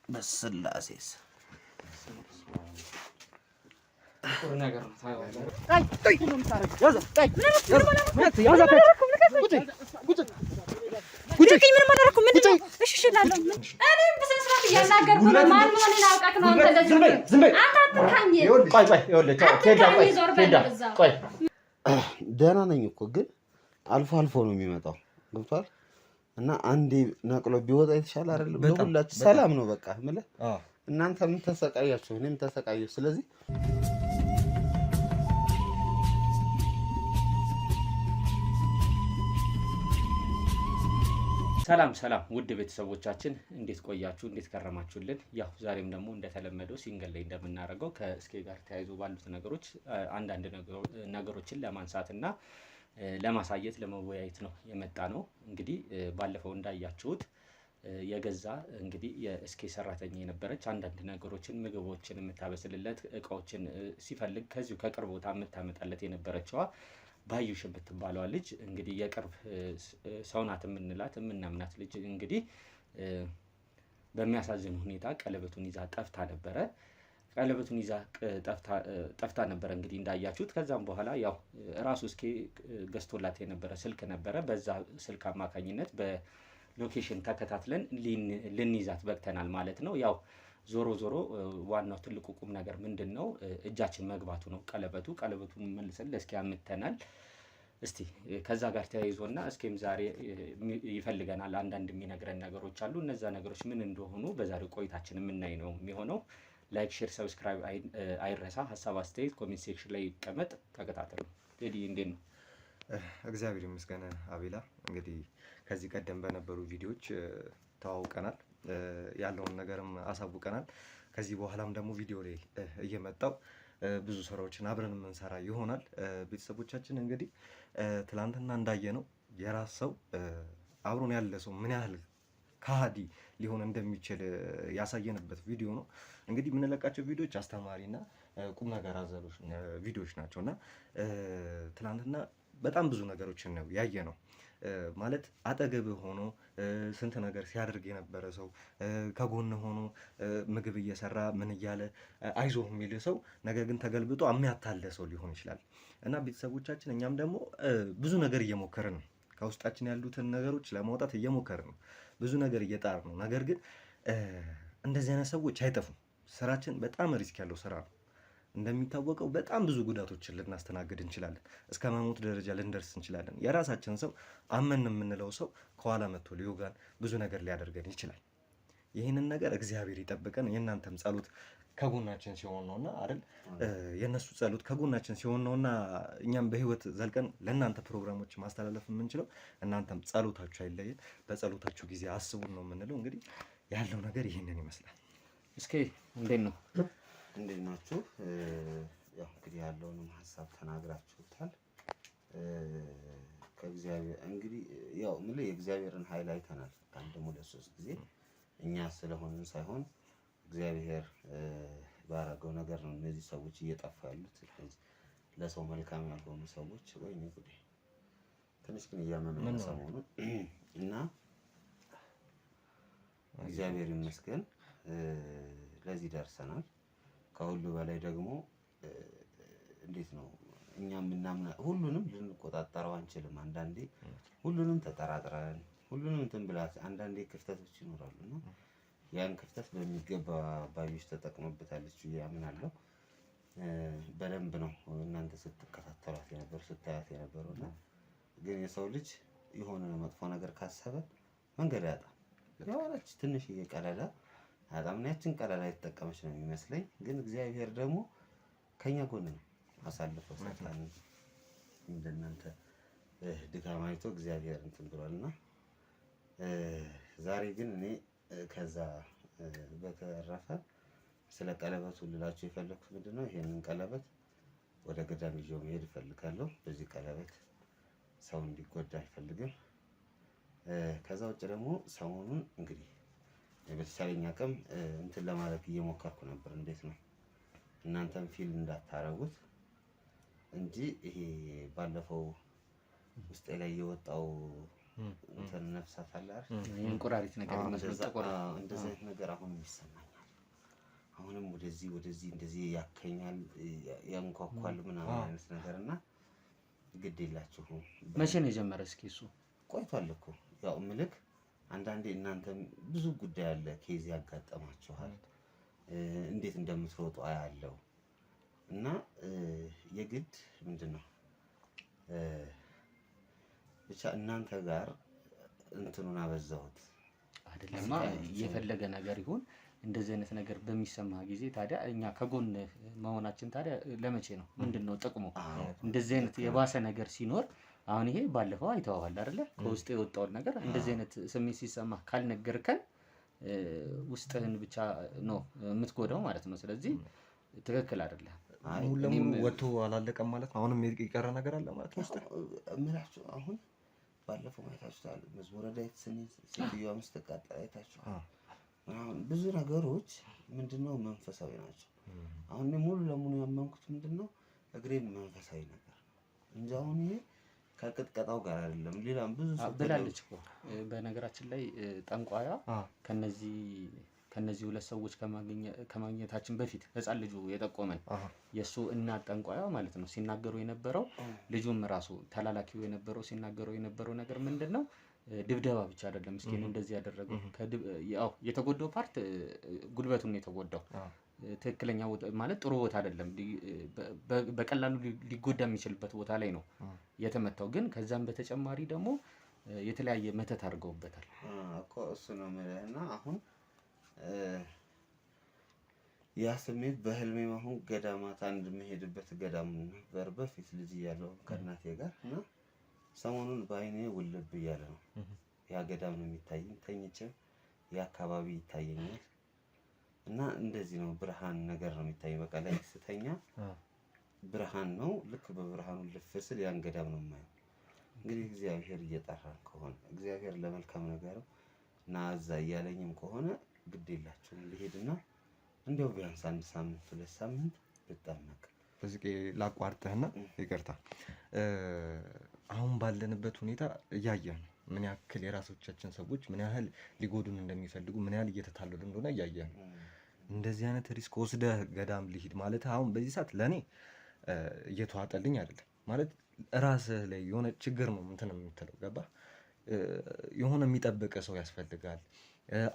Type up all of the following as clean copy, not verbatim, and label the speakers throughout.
Speaker 1: በስላሴስ
Speaker 2: ነገር
Speaker 1: ደህና ነኝ እኮ ግን አልፎ አልፎ ነው የሚመጣው። ገብቷል። እና አንዴ ነቅሎ ቢወጣ የተሻለ አይደለም? ለሁላችሁ ሰላም ነው በቃ የምልህ። እናንተ ምን ተሰቃያችሁ፣ እኔም ተሰቃየሁ። ስለዚህ
Speaker 2: ሰላም ውድ ቤተሰቦቻችን እንዴት ቆያችሁ? እንዴት ከረማችሁልን? ያው ዛሬም ደግሞ እንደተለመደው ሲንገል ላይ እንደምናደርገው ከእስኬ ጋር ተያይዞ ባሉት ነገሮች አንዳንድ ነገሮችን ለማንሳትና ለማሳየት ለመወያየት ነው የመጣ ነው። እንግዲህ ባለፈው እንዳያችሁት የገዛ እንግዲህ የእስኬ ሰራተኛ የነበረች አንዳንድ ነገሮችን ምግቦችን የምታበስልለት እቃዎችን ሲፈልግ ከዚሁ ከቅርብ ቦታ የምታመጣለት የነበረችዋ ባዩሽ የምትባለዋ ልጅ እንግዲህ የቅርብ ሰው ናት የምንላት የምናምናት ልጅ እንግዲህ በሚያሳዝን ሁኔታ ቀለበቱን ይዛ ጠፍታ ነበረ። ቀለበቱን ይዛ ጠፍታ ነበረ እንግዲህ እንዳያችሁት። ከዛም በኋላ ያው ራሱ እስኬ ገዝቶላት የነበረ ስልክ ነበረ። በዛ ስልክ አማካኝነት በሎኬሽን ተከታትለን ልንይዛት በቅተናል ማለት ነው። ያው ዞሮ ዋናው ትልቁ ቁም ነገር ምንድነው? እጃችን መግባቱ ነው። ቀለበቱን መልሰን ለእስኬ አምጥተናል። እስቲ ከዛ ጋር ተያይዞና እስኬም ዛሬ ይፈልገናል። አንዳንድ የሚነግረን ነገሮች አሉ። እነዛ ነገሮች ምን እንደሆኑ በዛሬው ቆይታችን የምናይ ነው የሚሆነው። ላይክ፣ ሼር፣ ሰብስክራይብ አይረሳ። ሀሳብ አስተያየት ኮሜንት ሴክሽን ላይ ይቀመጥ። ተከታተሉ። ቴዲ እንዴት ነው?
Speaker 3: እግዚአብሔር ይመስገን አቤላ። እንግዲህ ከዚህ ቀደም በነበሩ ቪዲዮዎች ተዋውቀናል፣ ያለውን ነገርም አሳውቀናል። ከዚህ በኋላም ደግሞ ቪዲዮ ላይ እየመጣው ብዙ ስራዎችን አብረን የምንሰራ ይሆናል። ቤተሰቦቻችን እንግዲህ ትላንትና እንዳየነው የራስ ሰው አብሮን ያለ ሰው ምን ያህል ከሃዲ ሊሆን እንደሚችል ያሳየንበት ቪዲዮ ነው። እንግዲህ የምንለቃቸው ቪዲዮዎች አስተማሪና ቁም ነገር አዘሎች ቪዲዮዎች ናቸውና ትላንትና በጣም ብዙ ነገሮችን ነው ያየነው። ማለት አጠገብህ ሆኖ ስንት ነገር ሲያደርግ የነበረ ሰው ከጎን ሆኖ ምግብ እየሰራ ምን እያለ አይዞህ የሚል ሰው ነገር ግን ተገልብጦ የሚያታለ ሰው ሊሆን ይችላል። እና ቤተሰቦቻችን እኛም ደግሞ ብዙ ነገር እየሞከርን ነው። ከውስጣችን ያሉትን ነገሮች ለማውጣት እየሞከርን ነው። ብዙ ነገር እየጣርን ነው። ነገር ግን እንደዚህ አይነት ሰዎች አይጠፉም። ስራችን በጣም ሪስክ ያለው ስራ ነው። እንደሚታወቀው በጣም ብዙ ጉዳቶችን ልናስተናግድ እንችላለን። እስከ መሞት ደረጃ ልንደርስ እንችላለን። የራሳችን ሰው አመን የምንለው ሰው ከኋላ መጥቶ ሊወጋን ብዙ ነገር ሊያደርገን ይችላል። ይህንን ነገር እግዚአብሔር ይጠብቀን። የእናንተም ጸሎት ከጎናችን ሲሆን ነውና አይደል? የነሱ ጸሎት ከጎናችን ሲሆን ነውና እኛም በህይወት ዘልቀን ለእናንተ ፕሮግራሞች ማስተላለፍ የምንችለው። እናንተም ጸሎታችሁ አይለየን። በጸሎታችሁ ጊዜ አስቡን ነው የምንለው። እንግዲህ ያለው ነገር ይህንን ይመስላል።
Speaker 2: እስኪ እንዴት ነው?
Speaker 1: እንዴት ናችሁ? ያው እንግዲህ ያለውንም ሀሳብ ተናግራችሁታል። ከእግዚአብሔር እንግዲህ ያው ምንድነው የእግዚአብሔርን ኃይል አይተናል። ከአንድም ሁለት ሶስት ጊዜ እኛ ስለሆንን ሳይሆን እግዚአብሔር ባረገው ነገር ነው እነዚህ ሰዎች እየጠፉ ያሉት። ለሰው መልካም ያልሆኑ ሰዎች ወይኔ ጉዴ! ትንሽ ግን እያመመኝ ሰሞኑን እና እግዚአብሔር ይመስገን ለዚህ ደርሰናል። ከሁሉ በላይ ደግሞ እንዴት ነው እኛ ምናምን ሁሉንም ልንቆጣጠረው አንችልም። አንዳንዴ ሁሉንም ተጠራጥረን ሁሉንም እንትን ብላት አንዳንዴ ክፍተቶች ይኖራሉና ያን ክፍተት በሚገባ ባዩሽ ተጠቅመበታለች ብዬ አምናለሁ። በደንብ ነው እናንተ ስትከታተሏት የነበረው ስታያት የነበረውና ግን የሰው ልጅ የሆነ መጥፎ ነገር ካሰበ መንገድ ያጣል። የሆነች ትንሽዬ ቀዳዳ አጣምና ያችን ቀዳዳ የተጠቀመች ነው የሚመስለኝ። ግን እግዚአብሔር ደግሞ ከኛ ጎን ነው። አሳልፈው ሰይጣን እንደናንተ ድካም አይቶ እግዚአብሔር እንትን ብሏልና ዛሬ ግን እኔ ከዛ በተረፈ ስለ ቀለበቱ ልላችሁ የፈለኩት ምንድነው ይሄንን ቀለበት ወደ ገዳም ይዤው መሄድ እፈልጋለሁ። በዚህ ቀለበት ሰው እንዲጎዳ አይፈልግም። ከዛ ውጭ ደግሞ ሰሞኑን እንግዲህ በተቻለኝ አቅም እንትን ለማድረግ እየሞከርኩ ነበር። እንዴት ነው እናንተም ፊል እንዳታረጉት እንጂ ይሄ ባለፈው ውስጤ ላይ የወጣው እንትን ነፍሳት አለ አይደል?
Speaker 2: የእንቁራሪት ነገር የሚመስለው ጥቁር
Speaker 1: እንደዚህ አይነት ነገር አሁንም ይሰማኛል። አሁንም ወደዚህ እንደዚህ ያከኛል፣ ያንኳኳል ምናምን አይነት ነገር እና ግድ የላችሁም።
Speaker 2: መቼ ነው የጀመረ? እስኪ እሱ
Speaker 1: ቆይቷል እኮ ያው ምልክ አንዳንዴ እናንተም ብዙ ጉዳይ አለ ኬዝ ያጋጠማችኋል፣ እንዴት እንደምትሮጡ አያለው እና የግድ ምንድነው ብቻ እናንተ ጋር እንትኑን አበዛሁት
Speaker 2: አይደለማ። የፈለገ ነገር ይሁን እንደዚህ አይነት ነገር በሚሰማ ጊዜ ታዲያ እኛ ከጎን መሆናችን ታዲያ ለመቼ ነው? ምንድነው ጥቅሙ? እንደዚህ አይነት የባሰ ነገር ሲኖር አሁን ይሄ ባለፈው አይተዋል አይደለ? ከውስጥ የወጣውን ነገር እንደዚህ አይነት ስሜት ሲሰማ ካልነገርከን ውስጥህን ብቻ ነው የምትጎዳው ማለት ነው። ስለዚህ ትክክል አይደለም።
Speaker 3: ሙሉ ለሙሉ ወጥቶ አላለቀም ማለት ነው። አሁንም የቀረ ነገር አለ ማለት ነው።
Speaker 1: እምላችሁ አሁን ባለፈው አይታችኋል። መዝሙረ ዳዊት ሴትዮዋ ስትቃጠል አይታችኋል። አሁን ብዙ ነገሮች ምንድነው መንፈሳዊ ናቸው። አሁን ሙሉ ለሙሉ ያመንኩት ምንድነው እግሬን መንፈሳዊ ነገር እንጂ አሁን ይሄ ከቅጥቀጣው ጋር አይደለም። ሌላም ብዙ
Speaker 2: ብላለች እኮ በነገራችን ላይ ጠንቋያ ከነዚህ ሁለት ሰዎች ከማግኘታችን በፊት ህፃን ልጁ የጠቆመን የእሱ እናት ጠንቋያ ማለት ነው ሲናገሩ የነበረው ልጁም ራሱ ተላላኪው የነበረው ሲናገረው የነበረው ነገር ምንድነው ድብደባ ብቻ አይደለም። እስኪን እንደዚህ ያደረገው ያው የተጎዳው ፓርት ጉልበቱን የተጎዳው ትክክለኛ ቦታ ማለት ጥሩ ቦታ አይደለም። በቀላሉ ሊጎዳ የሚችልበት ቦታ ላይ ነው የተመታው። ግን ከዛም በተጨማሪ ደግሞ የተለያየ መተት አድርገውበታል
Speaker 1: እኮ እሱ ነው እና አሁን ያ ስሜት በህልሜ አሁን ገዳማት አንድ የምሄድበት ገዳም ነበር በፊት ልጅ እያለሁ ከእናቴ ጋር እና ሰሞኑን በአይኔ ውልብ እያለ ነው ያ ገዳም ነው የሚታየኝ። ተኝቼም የአካባቢ ይታየኛል እና እንደዚህ ነው ብርሃን ነገር ነው የሚታየኝ። በቃ ላይ ስተኛ ብርሃን ነው። ልክ በብርሃኑ ልፍስል ያን ገዳም ነው የማየው። እንግዲህ እግዚአብሔር እየጠራን ከሆነ እግዚአብሔር ለመልካም ነገርም እና እዛ እያለኝም ከሆነ ግድ የላችሁም ልሄድና እንዲያው ቢያንስ 1 ሳምንት 2 ሳምንት ብጠመቅ።
Speaker 3: በዚህ ላቋርጥህና ይቅርታ፣ አሁን ባለንበት ሁኔታ እያየን ነው ምን ያክል የራሶቻችን ሰዎች ምን ያህል ሊጎዱን እንደሚፈልጉ ምን ያህል እየተታለሉ እንደሆነ እያየን ነው። እንደዚህ አይነት ሪስክ ወስደህ ገዳም ልሂድ ማለት አሁን በዚህ ሰዓት ለእኔ እየተዋጠልኝ አይደለም። ማለት ራስህ ላይ የሆነ ችግር ነው እንትን የምትለው ገባህ? የሆነ የሚጠብቅ ሰው ያስፈልጋል።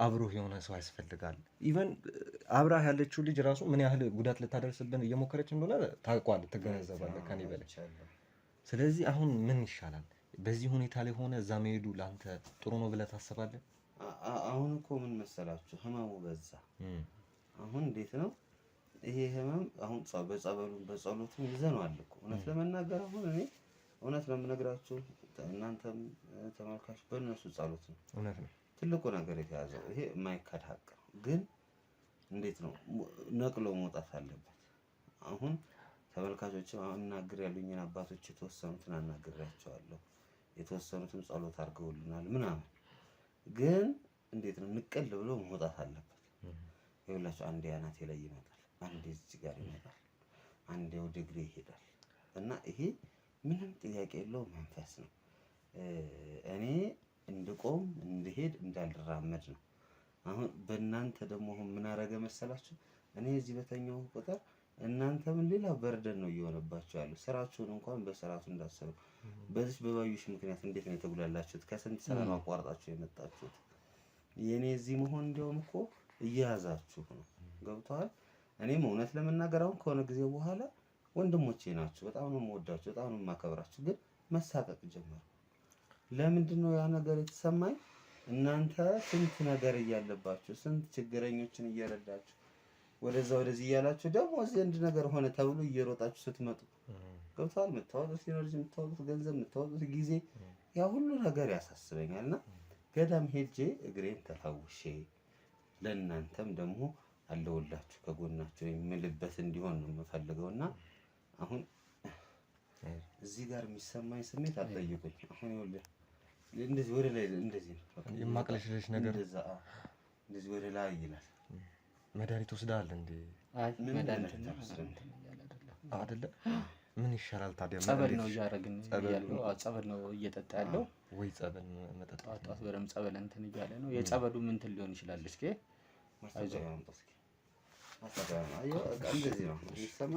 Speaker 3: አብሮህ የሆነ ሰው ያስፈልጋል። ኢቨን አብራህ ያለችው ልጅ ራሱ ምን ያህል ጉዳት ልታደርስብን እየሞከረች እንደሆነ ታውቀዋለህ፣ ትገነዘባለህ ከኔ በላይ። ስለዚህ አሁን ምን ይሻላል? በዚህ ሁኔታ ላይ ሆነ እዛ መሄዱ ለአንተ ጥሩ ነው ብለህ ታስባለህ?
Speaker 1: አሁን እኮ ምን መሰላችሁ ህመሙ በዛ። አሁን እንዴት ነው ይሄ ህመም? አሁን በጸበሉም በጸሎቱም ይዘነዋል እኮ እውነት ለመናገር አሁን እኔ እውነት ነው የምነግራችሁ፣ እናንተም ተመልካች በእነሱ ጸሎት ነው
Speaker 3: እውነት ነው
Speaker 1: ትልቁ ነገር የተያዘው። ይሄ የማይካድ ሀቅ ነው። ግን እንዴት ነው ነቅሎ መውጣት አለበት። አሁን ተመልካቾችም አናግር ያሉኝን አባቶች የተወሰኑትን አናግሬያቸዋለሁ። የተወሰኑትም ጸሎት አድርገውልናል ምናምን። ግን እንዴት ነው ንቅል ብሎ መውጣት አለበት። ይኸውላችሁ አንዴ አናቴ ላይ ይመጣል፣ አንዴ እዚህ ጋር ይመጣል፣ አንዴ ወደ እግሬ ይሄዳል እና ይሄ ምንም ጥያቄ የለው መንፈስ ነው። እኔ እንድቆም እንድሄድ እንዳልራመድ ነው። አሁን በእናንተ ደግሞ ምን አረገ መሰላችሁ? እኔ እዚህ በተኛው ቁጥር እናንተም ሌላ በርደን ነው እየሆነባችሁ ያለው። ስራችሁን እንኳን በስርዓቱ እንዳሰሩ። በዚህ በባዩሽ ምክንያት እንዴት ነው የተጉላላችሁት? ከስንት ሰላም አቋርጣችሁ የመጣችሁት። የኔ እዚህ መሆን እንዲያውም እኮ እየያዛችሁ ነው። ገብቷል። እኔም እውነት ለመናገር አሁን ከሆነ ጊዜ በኋላ ወንድሞቼ ናችሁ፣ በጣም ነው የምወዳችሁ፣ በጣም ነው የማከብራችሁ። ግን መሳቀቅ ጀመሩ። ለምንድን ነው ያ ነገር የተሰማኝ? እናንተ ስንት ነገር እያለባችሁ ስንት ችግረኞችን እየረዳችሁ ወደዛ ወደዚህ እያላችሁ ደግሞ እዚህ አንድ ነገር ሆነ ተብሎ እየሮጣችሁ ስትመጡ ገብቷል። የምታወጡት ኢነርጂ፣ የምታወጡት ገንዘብ፣ የምታወጡት ጊዜ ያ ሁሉ ነገር ያሳስበኛልና ገዳም ሄጄ እግሬን ተፈውሼ ለእናንተም ደግሞ አለውላችሁ ከጎናችሁ የምልበት እንዲሆን ነው የምፈልገውና አሁን እዚህ ጋር የሚሰማኝ ስሜት አትጠይቁኝ። አሁን ይኸውልህ እንደዚህ ወደ ላይ እንደዚህ ነው
Speaker 3: የማቅለሽለሽ ነገር
Speaker 1: እንደዚህ ወደ ላይ ይላል።
Speaker 3: መድኃኒት ወስደሃል እንዴ?
Speaker 2: አይ መድኃኒት
Speaker 3: አይደለ? ምን ይሻላል ታዲያ?
Speaker 2: ጸበል ነው እያደረግን ያለው። ጸበል ነው እየጠጣ ያለው።
Speaker 3: ወይ ጸበል መጠጣት
Speaker 2: ጧት በደምብ ጸበል እንትን እያለ ነው። የጸበሉ እንትን ሊሆን ይችላል። እስኪ
Speaker 1: እንደዚህ ነው የሚሰማ።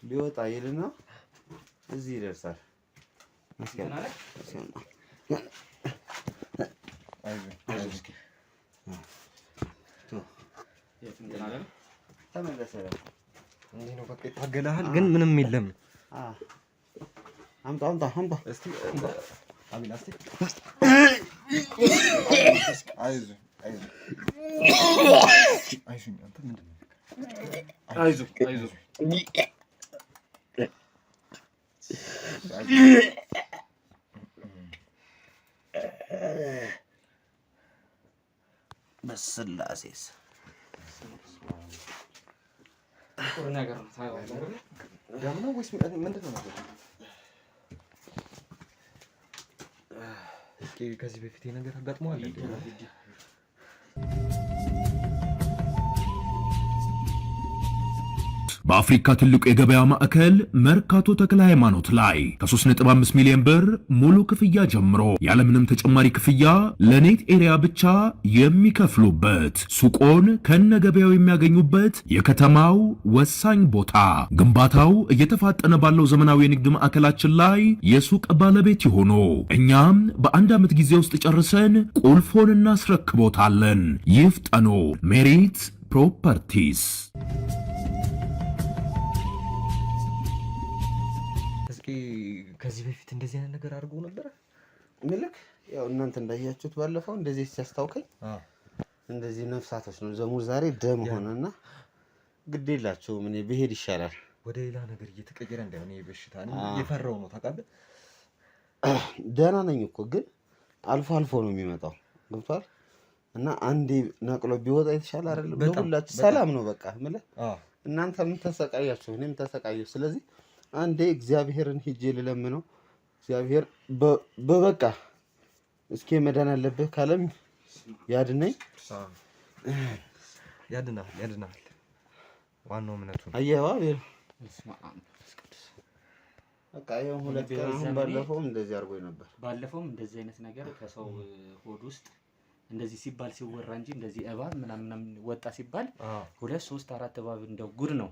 Speaker 1: ሊወጣ ይልና እዚህ ይደርሳል። ተመለሰ።
Speaker 3: እንዲህ ነው በቃ ይታገላል፣ ግን ምንም የለም።
Speaker 1: አምጣ
Speaker 3: እስቲ አቢላ እስቲ አይዞህ አንተ ምንድን ነው? አይዞህ
Speaker 1: በስላሴስ
Speaker 2: ጥሩ ነገር ነው። ታየዋለህ
Speaker 3: ደም ነው ወይስ ምንድን ነው ነገር? እስኪ ከዚህ በፊት ነገር አጋጥሞሃል እንዴ?
Speaker 4: በአፍሪካ ትልቁ የገበያ ማዕከል መርካቶ ተክለ ሃይማኖት ላይ ከ3.5 ሚሊዮን ብር ሙሉ ክፍያ ጀምሮ ያለምንም ተጨማሪ ክፍያ ለኔት ኤሪያ ብቻ የሚከፍሉበት ሱቆን ከነገበያው የሚያገኙበት የከተማው ወሳኝ ቦታ። ግንባታው እየተፋጠነ ባለው ዘመናዊ የንግድ ማዕከላችን ላይ የሱቅ ባለቤት ይሆኑ። እኛም በአንድ ዓመት ጊዜ ውስጥ ጨርሰን ቁልፎን እናስረክቦታለን። ይፍጠኑ። ሜሪት ፕሮፐርቲስ።
Speaker 3: ከዚህ በፊት እንደዚህ አይነት ነገር አድርጎ ነበር
Speaker 1: ምልክ ያው እናንተ እንዳያችሁት ባለፈው እንደዚህ ሲያስታውከኝ እንደዚህ ነፍሳቶች ነው ዘሙር ዛሬ ደም ሆነና ግድ የላቸውም። እኔ ብሄድ ይሻላል።
Speaker 3: ወደ ሌላ ነገር እየተቀየረ እንዳይሆን ይሄ በሽታ እኔ እየፈራው ነው ታውቃለህ።
Speaker 1: ደህና ነኝ እኮ ግን አልፎ አልፎ ነው የሚመጣው ገብቷል። እና አንዴ ነቅሎ ቢወጣ የተሻለ አይደለም? ለሁላችሁ ሰላም ነው በቃ ምልህ እናንተ ምን ተሰቃያችሁ እኔም ተሰቃየሁ። ስለዚህ አንዴ እግዚአብሔርን ሂጄ ልለምነው። እግዚአብሔር በበቃ እስኪ መዳን አለብህ ካለም ያድነኝ።
Speaker 3: ያድናል። ዋናው እምነቱ ነው።
Speaker 1: አየዋ በቃ ይሄን ሁለት ቀን ባለፈውም እንደዚህ አድርጎኝ ነበር።
Speaker 2: ባለፈውም እንደዚህ አይነት ነገር ከሰው ሆድ ውስጥ እንደዚህ ሲባል ሲወራ እንጂ እንደዚህ እባብ ምናምን ወጣ ሲባል 2 3 4 እባብ እንደው ጉድ ነው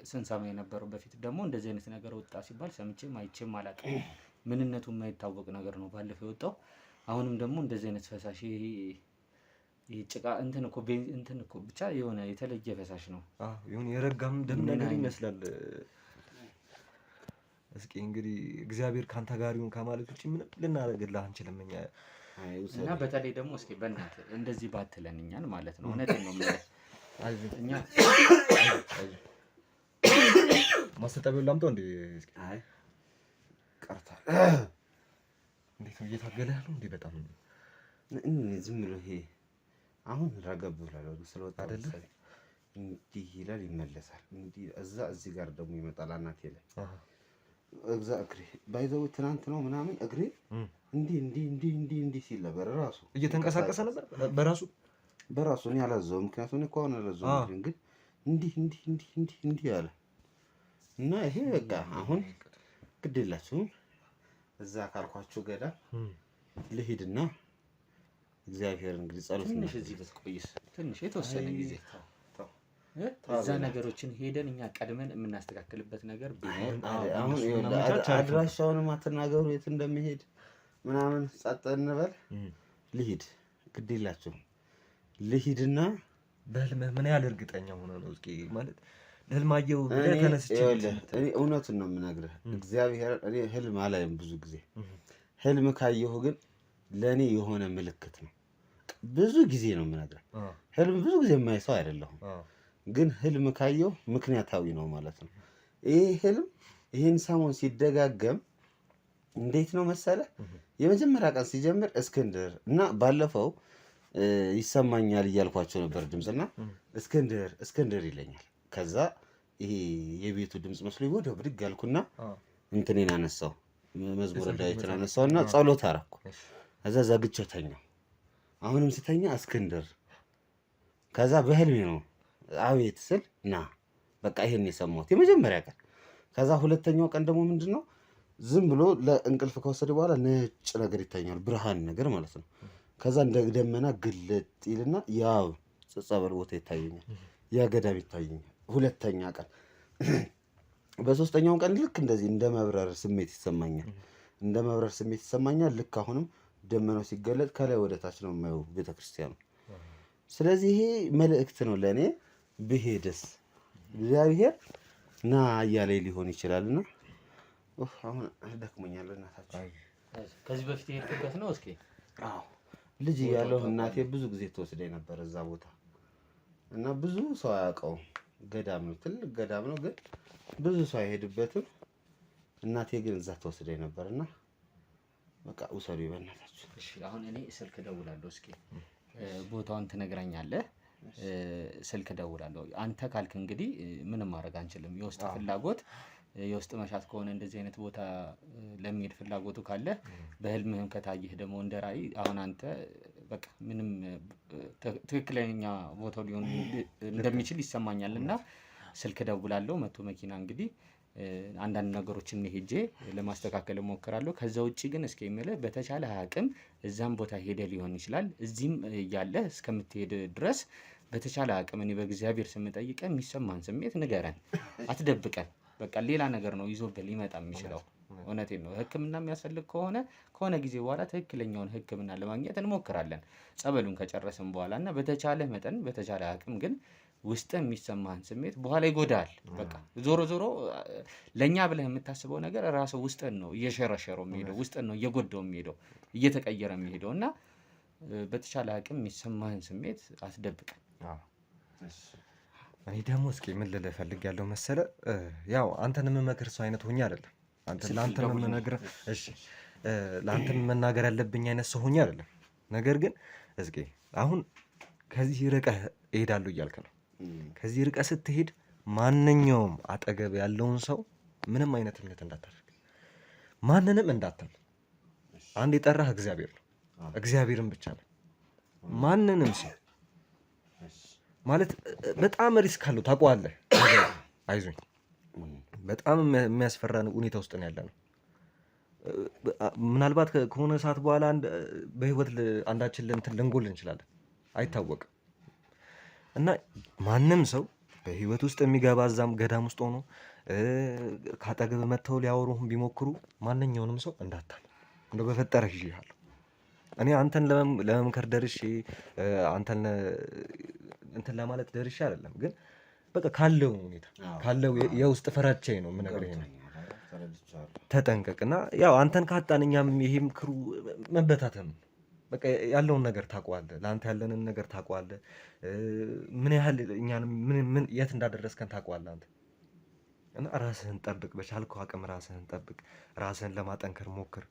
Speaker 2: ስንሰማ የነበረው። በፊት ደግሞ እንደዚህ አይነት ነገር ወጣ ሲባል ሰምቼም አይቼም አላውቅም። ምንነቱ የማይታወቅ ነገር ነው ባለፈው የወጣው። አሁንም ደግሞ እንደዚህ አይነት ፈሳሽ ጭቃ እንትን እኮ ብቻ የሆነ የተለየ ፈሳሽ ነው።
Speaker 3: የሆነ የረጋም ደም ነገር ይመስላል። እስኪ እንግዲህ እግዚአብሔር ካንተ ጋር ይሁን ከማለት ውጪ ምንም ልናደርግልህ አንችልም እኛ።
Speaker 2: እና በተለይ ደግሞ እስኪ በእናትህ እንደዚህ ባትለን እኛን ማለት ነው። እውነቴን ነው የምልህ እኛ
Speaker 3: ማስተጣበል ላምጣው እንዴ? እስኪ
Speaker 1: አይ ቀርቷል።
Speaker 3: እንዴት ነው እየታገለ ያለው እንዴ? በጣም
Speaker 1: ዝም ብሎ ይሄ አሁን ረገብ ብሏል ስለወጣ አይደለ? እንዲህ ይላል ይመለሳል። እንዲህ እዚህ ጋር ደግሞ ይመጣል አናቴ ላይ እግሬ ባይዘው ትናንት ነው ምናምን እግሬ እንዲህ ሲል ነበር። ራሱ
Speaker 3: እየተንቀሳቀሰ ነበር በራሱ
Speaker 1: እኔ አላዘውም። ምክንያቱም እኔ ከሆነ አላዘውም፣ ግን እንዲህ አለ እና ይሄ በቃ አሁን ግድ የላችሁም እዛ ካልኳችሁ ገዳም ልሂድና እግዚአብሔር እንግዲህ ጸሎት
Speaker 2: ትንሽ እዚህ ብትቆይስ ትንሽ የተወሰነ ጊዜ እዛ ነገሮችን ሄደን እኛ ቀድመን የምናስተካክልበት ነገር ቢኖር
Speaker 1: አሁን አድራሻውንም አትናገሩ የት እንደሚሄድ ምናምን ጸጥ እንበል። ልሂድ ግድ የላችሁም ልሂድና
Speaker 3: በህልምህ ምን ያህል እርግጠኛ ሆነ ነው? እስኪ ማለት ህልማየው ብለህ ተነስቼ
Speaker 1: እኔ እውነቱን ነው የምነግርህ። እግዚአብሔር እኔ ህልም አላይም ብዙ ጊዜ። ህልም ካየሁ ግን ለእኔ የሆነ ምልክት ነው። ብዙ ጊዜ ነው የምነግርህ። ህልም ብዙ ጊዜ የማይ ሰው አይደለሁም፣ ግን ህልም ካየሁ ምክንያታዊ ነው ማለት ነው። ይሄ ህልም ይህን ሰሞን ሲደጋገም እንዴት ነው መሰለህ? የመጀመሪያ ቀን ሲጀምር እስክንድር እና ባለፈው ይሰማኛል እያልኳቸው ነበር ድምፅና እስክንድር ይለኛል። ከዛ ይሄ የቤቱ ድምፅ መስሎ ወዲያው ብድግ ያልኩና እንትኔን አነሳው መዝሙረ ዳዊትን አነሳውና ጸሎት አደረኩ። ከዛ ዘግቼው ተኛው። አሁንም ስተኛ እስክንድር። ከዛ በህልሜ ነው አቤት ስል ና በቃ ይሄን የሰማሁት የመጀመሪያ ቀን። ከዛ ሁለተኛው ቀን ደግሞ ምንድነው ዝም ብሎ ለእንቅልፍ ከወሰደ በኋላ ነጭ ነገር ይታኛል፣ ብርሃን ነገር ማለት ነው። ከዛ እንደ ደመና ግልጥ ይልና ያው ጸበል ቦታ ይታየኛል፣ ያ ገዳም ይታየኛል። ሁለተኛ ቀን በሶስተኛው ቀን ልክ እንደዚህ እንደ መብረር ስሜት ይሰማኛል። ልክ አሁንም ደመናው ሲገለጥ ከላይ ወደ ታች ነው የማየው ቤተክርስቲያኑ። ስለዚህ ይሄ መልእክት ነው ለእኔ። ብሄድስ እግዚአብሔር ና እያለኝ ሊሆን ይችላልና አሁን ደክሞኛል። እናታችን
Speaker 2: ከዚህ በፊት የሄድክበት ነው? እስኪ
Speaker 1: አዎ ልጅ እያለሁ እናቴ ብዙ ጊዜ ትወስደኝ ነበር እዛ ቦታ እና ብዙ ሰው አያውቀውም። ገዳም ነው፣ ትልቅ ገዳም ነው፣ ግን ብዙ ሰው አይሄድበትም። እናቴ ግን እዛ ትወስደኝ ነበርና በቃ ውሰዱ በእናታችሁ።
Speaker 2: እሺ አሁን እኔ ስልክ ደውላለሁ። እስኪ ቦታውን ትነግረኛለህ? ስልክ ደውላለሁ። አንተ ካልክ እንግዲህ ምንም ማድረግ አንችልም። የውስጥ ፍላጎት የውስጥ መሻት ከሆነ እንደዚህ አይነት ቦታ ለሚሄድ ፍላጎቱ ካለ በህልምህም ከታየህ ደግሞ እንደ ራእይ አሁን አንተ በቃ ምንም ትክክለኛ ቦታው ሊሆን እንደሚችል ይሰማኛል እና ስልክ ደውላለሁ። መቶ መኪና እንግዲህ አንዳንድ ነገሮችን ሄጄ ለማስተካከል እሞክራለሁ። ከዛ ውጪ ግን እስኪ የምልህ በተቻለ አቅም እዛም ቦታ ሄደ ሊሆን ይችላል እዚህም እያለ እስከምትሄድ ድረስ በተቻለ አቅም እኔ በእግዚአብሔር ስም ጠይቀህ የሚሰማን ስሜት ንገረን፣ አትደብቀን። በቃ ሌላ ነገር ነው ይዞብህ ሊመጣ የሚችለው። እውነቴን ነው። ሕክምና የሚያስፈልግ ከሆነ ጊዜ በኋላ ትክክለኛውን ሕክምና ለማግኘት እንሞክራለን ጸበሉን ከጨረስን በኋላ እና በተቻለ መጠን በተቻለ አቅም ግን ውስጥ የሚሰማህን ስሜት በኋላ ይጎዳል። በቃ ዞሮ ዞሮ ለኛ ብለህ የምታስበው ነገር ራሱ ውስጥን ነው እየሸረሸረው የሚሄደው፣ ውስጥን ነው እየጎዳው የሚሄደው፣ እየተቀየረ የሚሄደው እና በተቻለ አቅም የሚሰማህን ስሜት አትደብቀን።
Speaker 3: እኔ ደግሞ እስኪ ምን ልልህ ፈልጌያለሁ መሰለህ፣ ያው አንተን የምመክር ሰው አይነት ሆኜ አይደለም። ለአንተ መናገር ያለብኝ አይነት ሰው ሆኜ አይደለም። ነገር ግን እስኪ አሁን ከዚህ ርቀህ እሄዳለሁ እያልክ ነው። ከዚህ ርቀህ ስትሄድ ማንኛውም አጠገብ ያለውን ሰው ምንም አይነት እምነት እንዳታደርግ፣ ማንንም እንዳታምን። አንድ የጠራህ እግዚአብሔር ነው፣ እግዚአብሔርን ብቻ ነው። ማንንም ሰው ማለት በጣም ሪስክ አለው ታውቀዋለህ። አይዞኝ፣ በጣም የሚያስፈራ ሁኔታ ውስጥ ነው ያለነው። ምናልባት ከሆነ ሰዓት በኋላ በህይወት አንዳችን ልንጎል እንችላለን፣ አይታወቅም። እና ማንም ሰው በህይወት ውስጥ የሚገባ እዛም ገዳም ውስጥ ሆኖ ካጠገብ መጥተው ሊያወሩህም ቢሞክሩ ማንኛውንም ሰው እንዳታምን፣ እንደው በፈጠረህ ይዤሃለሁ። እኔ አንተን ለመምከር ደርሼ አንተን እንትን ለማለት ደርሼ አይደለም፣ ግን በቃ ካለው ሁኔታ ካለው የውስጥ ፍራቻዬ ነው የምነግርህ። ተጠንቀቅና ያው አንተን ካጣን እኛም ይሄ ምክሩ መበታተን በቃ ያለውን ነገር ታውቀዋለህ፣ ለአንተ ያለንን ነገር ታውቀዋለህ፣ ምን ያህል እኛን ምን የት እንዳደረስከን ታውቀዋለህ አንተ። እና ራስህን ጠብቅ፣ በቻልከው አቅም ራስህን ጠብቅ፣ ራስህን ለማጠንከር ሞክር።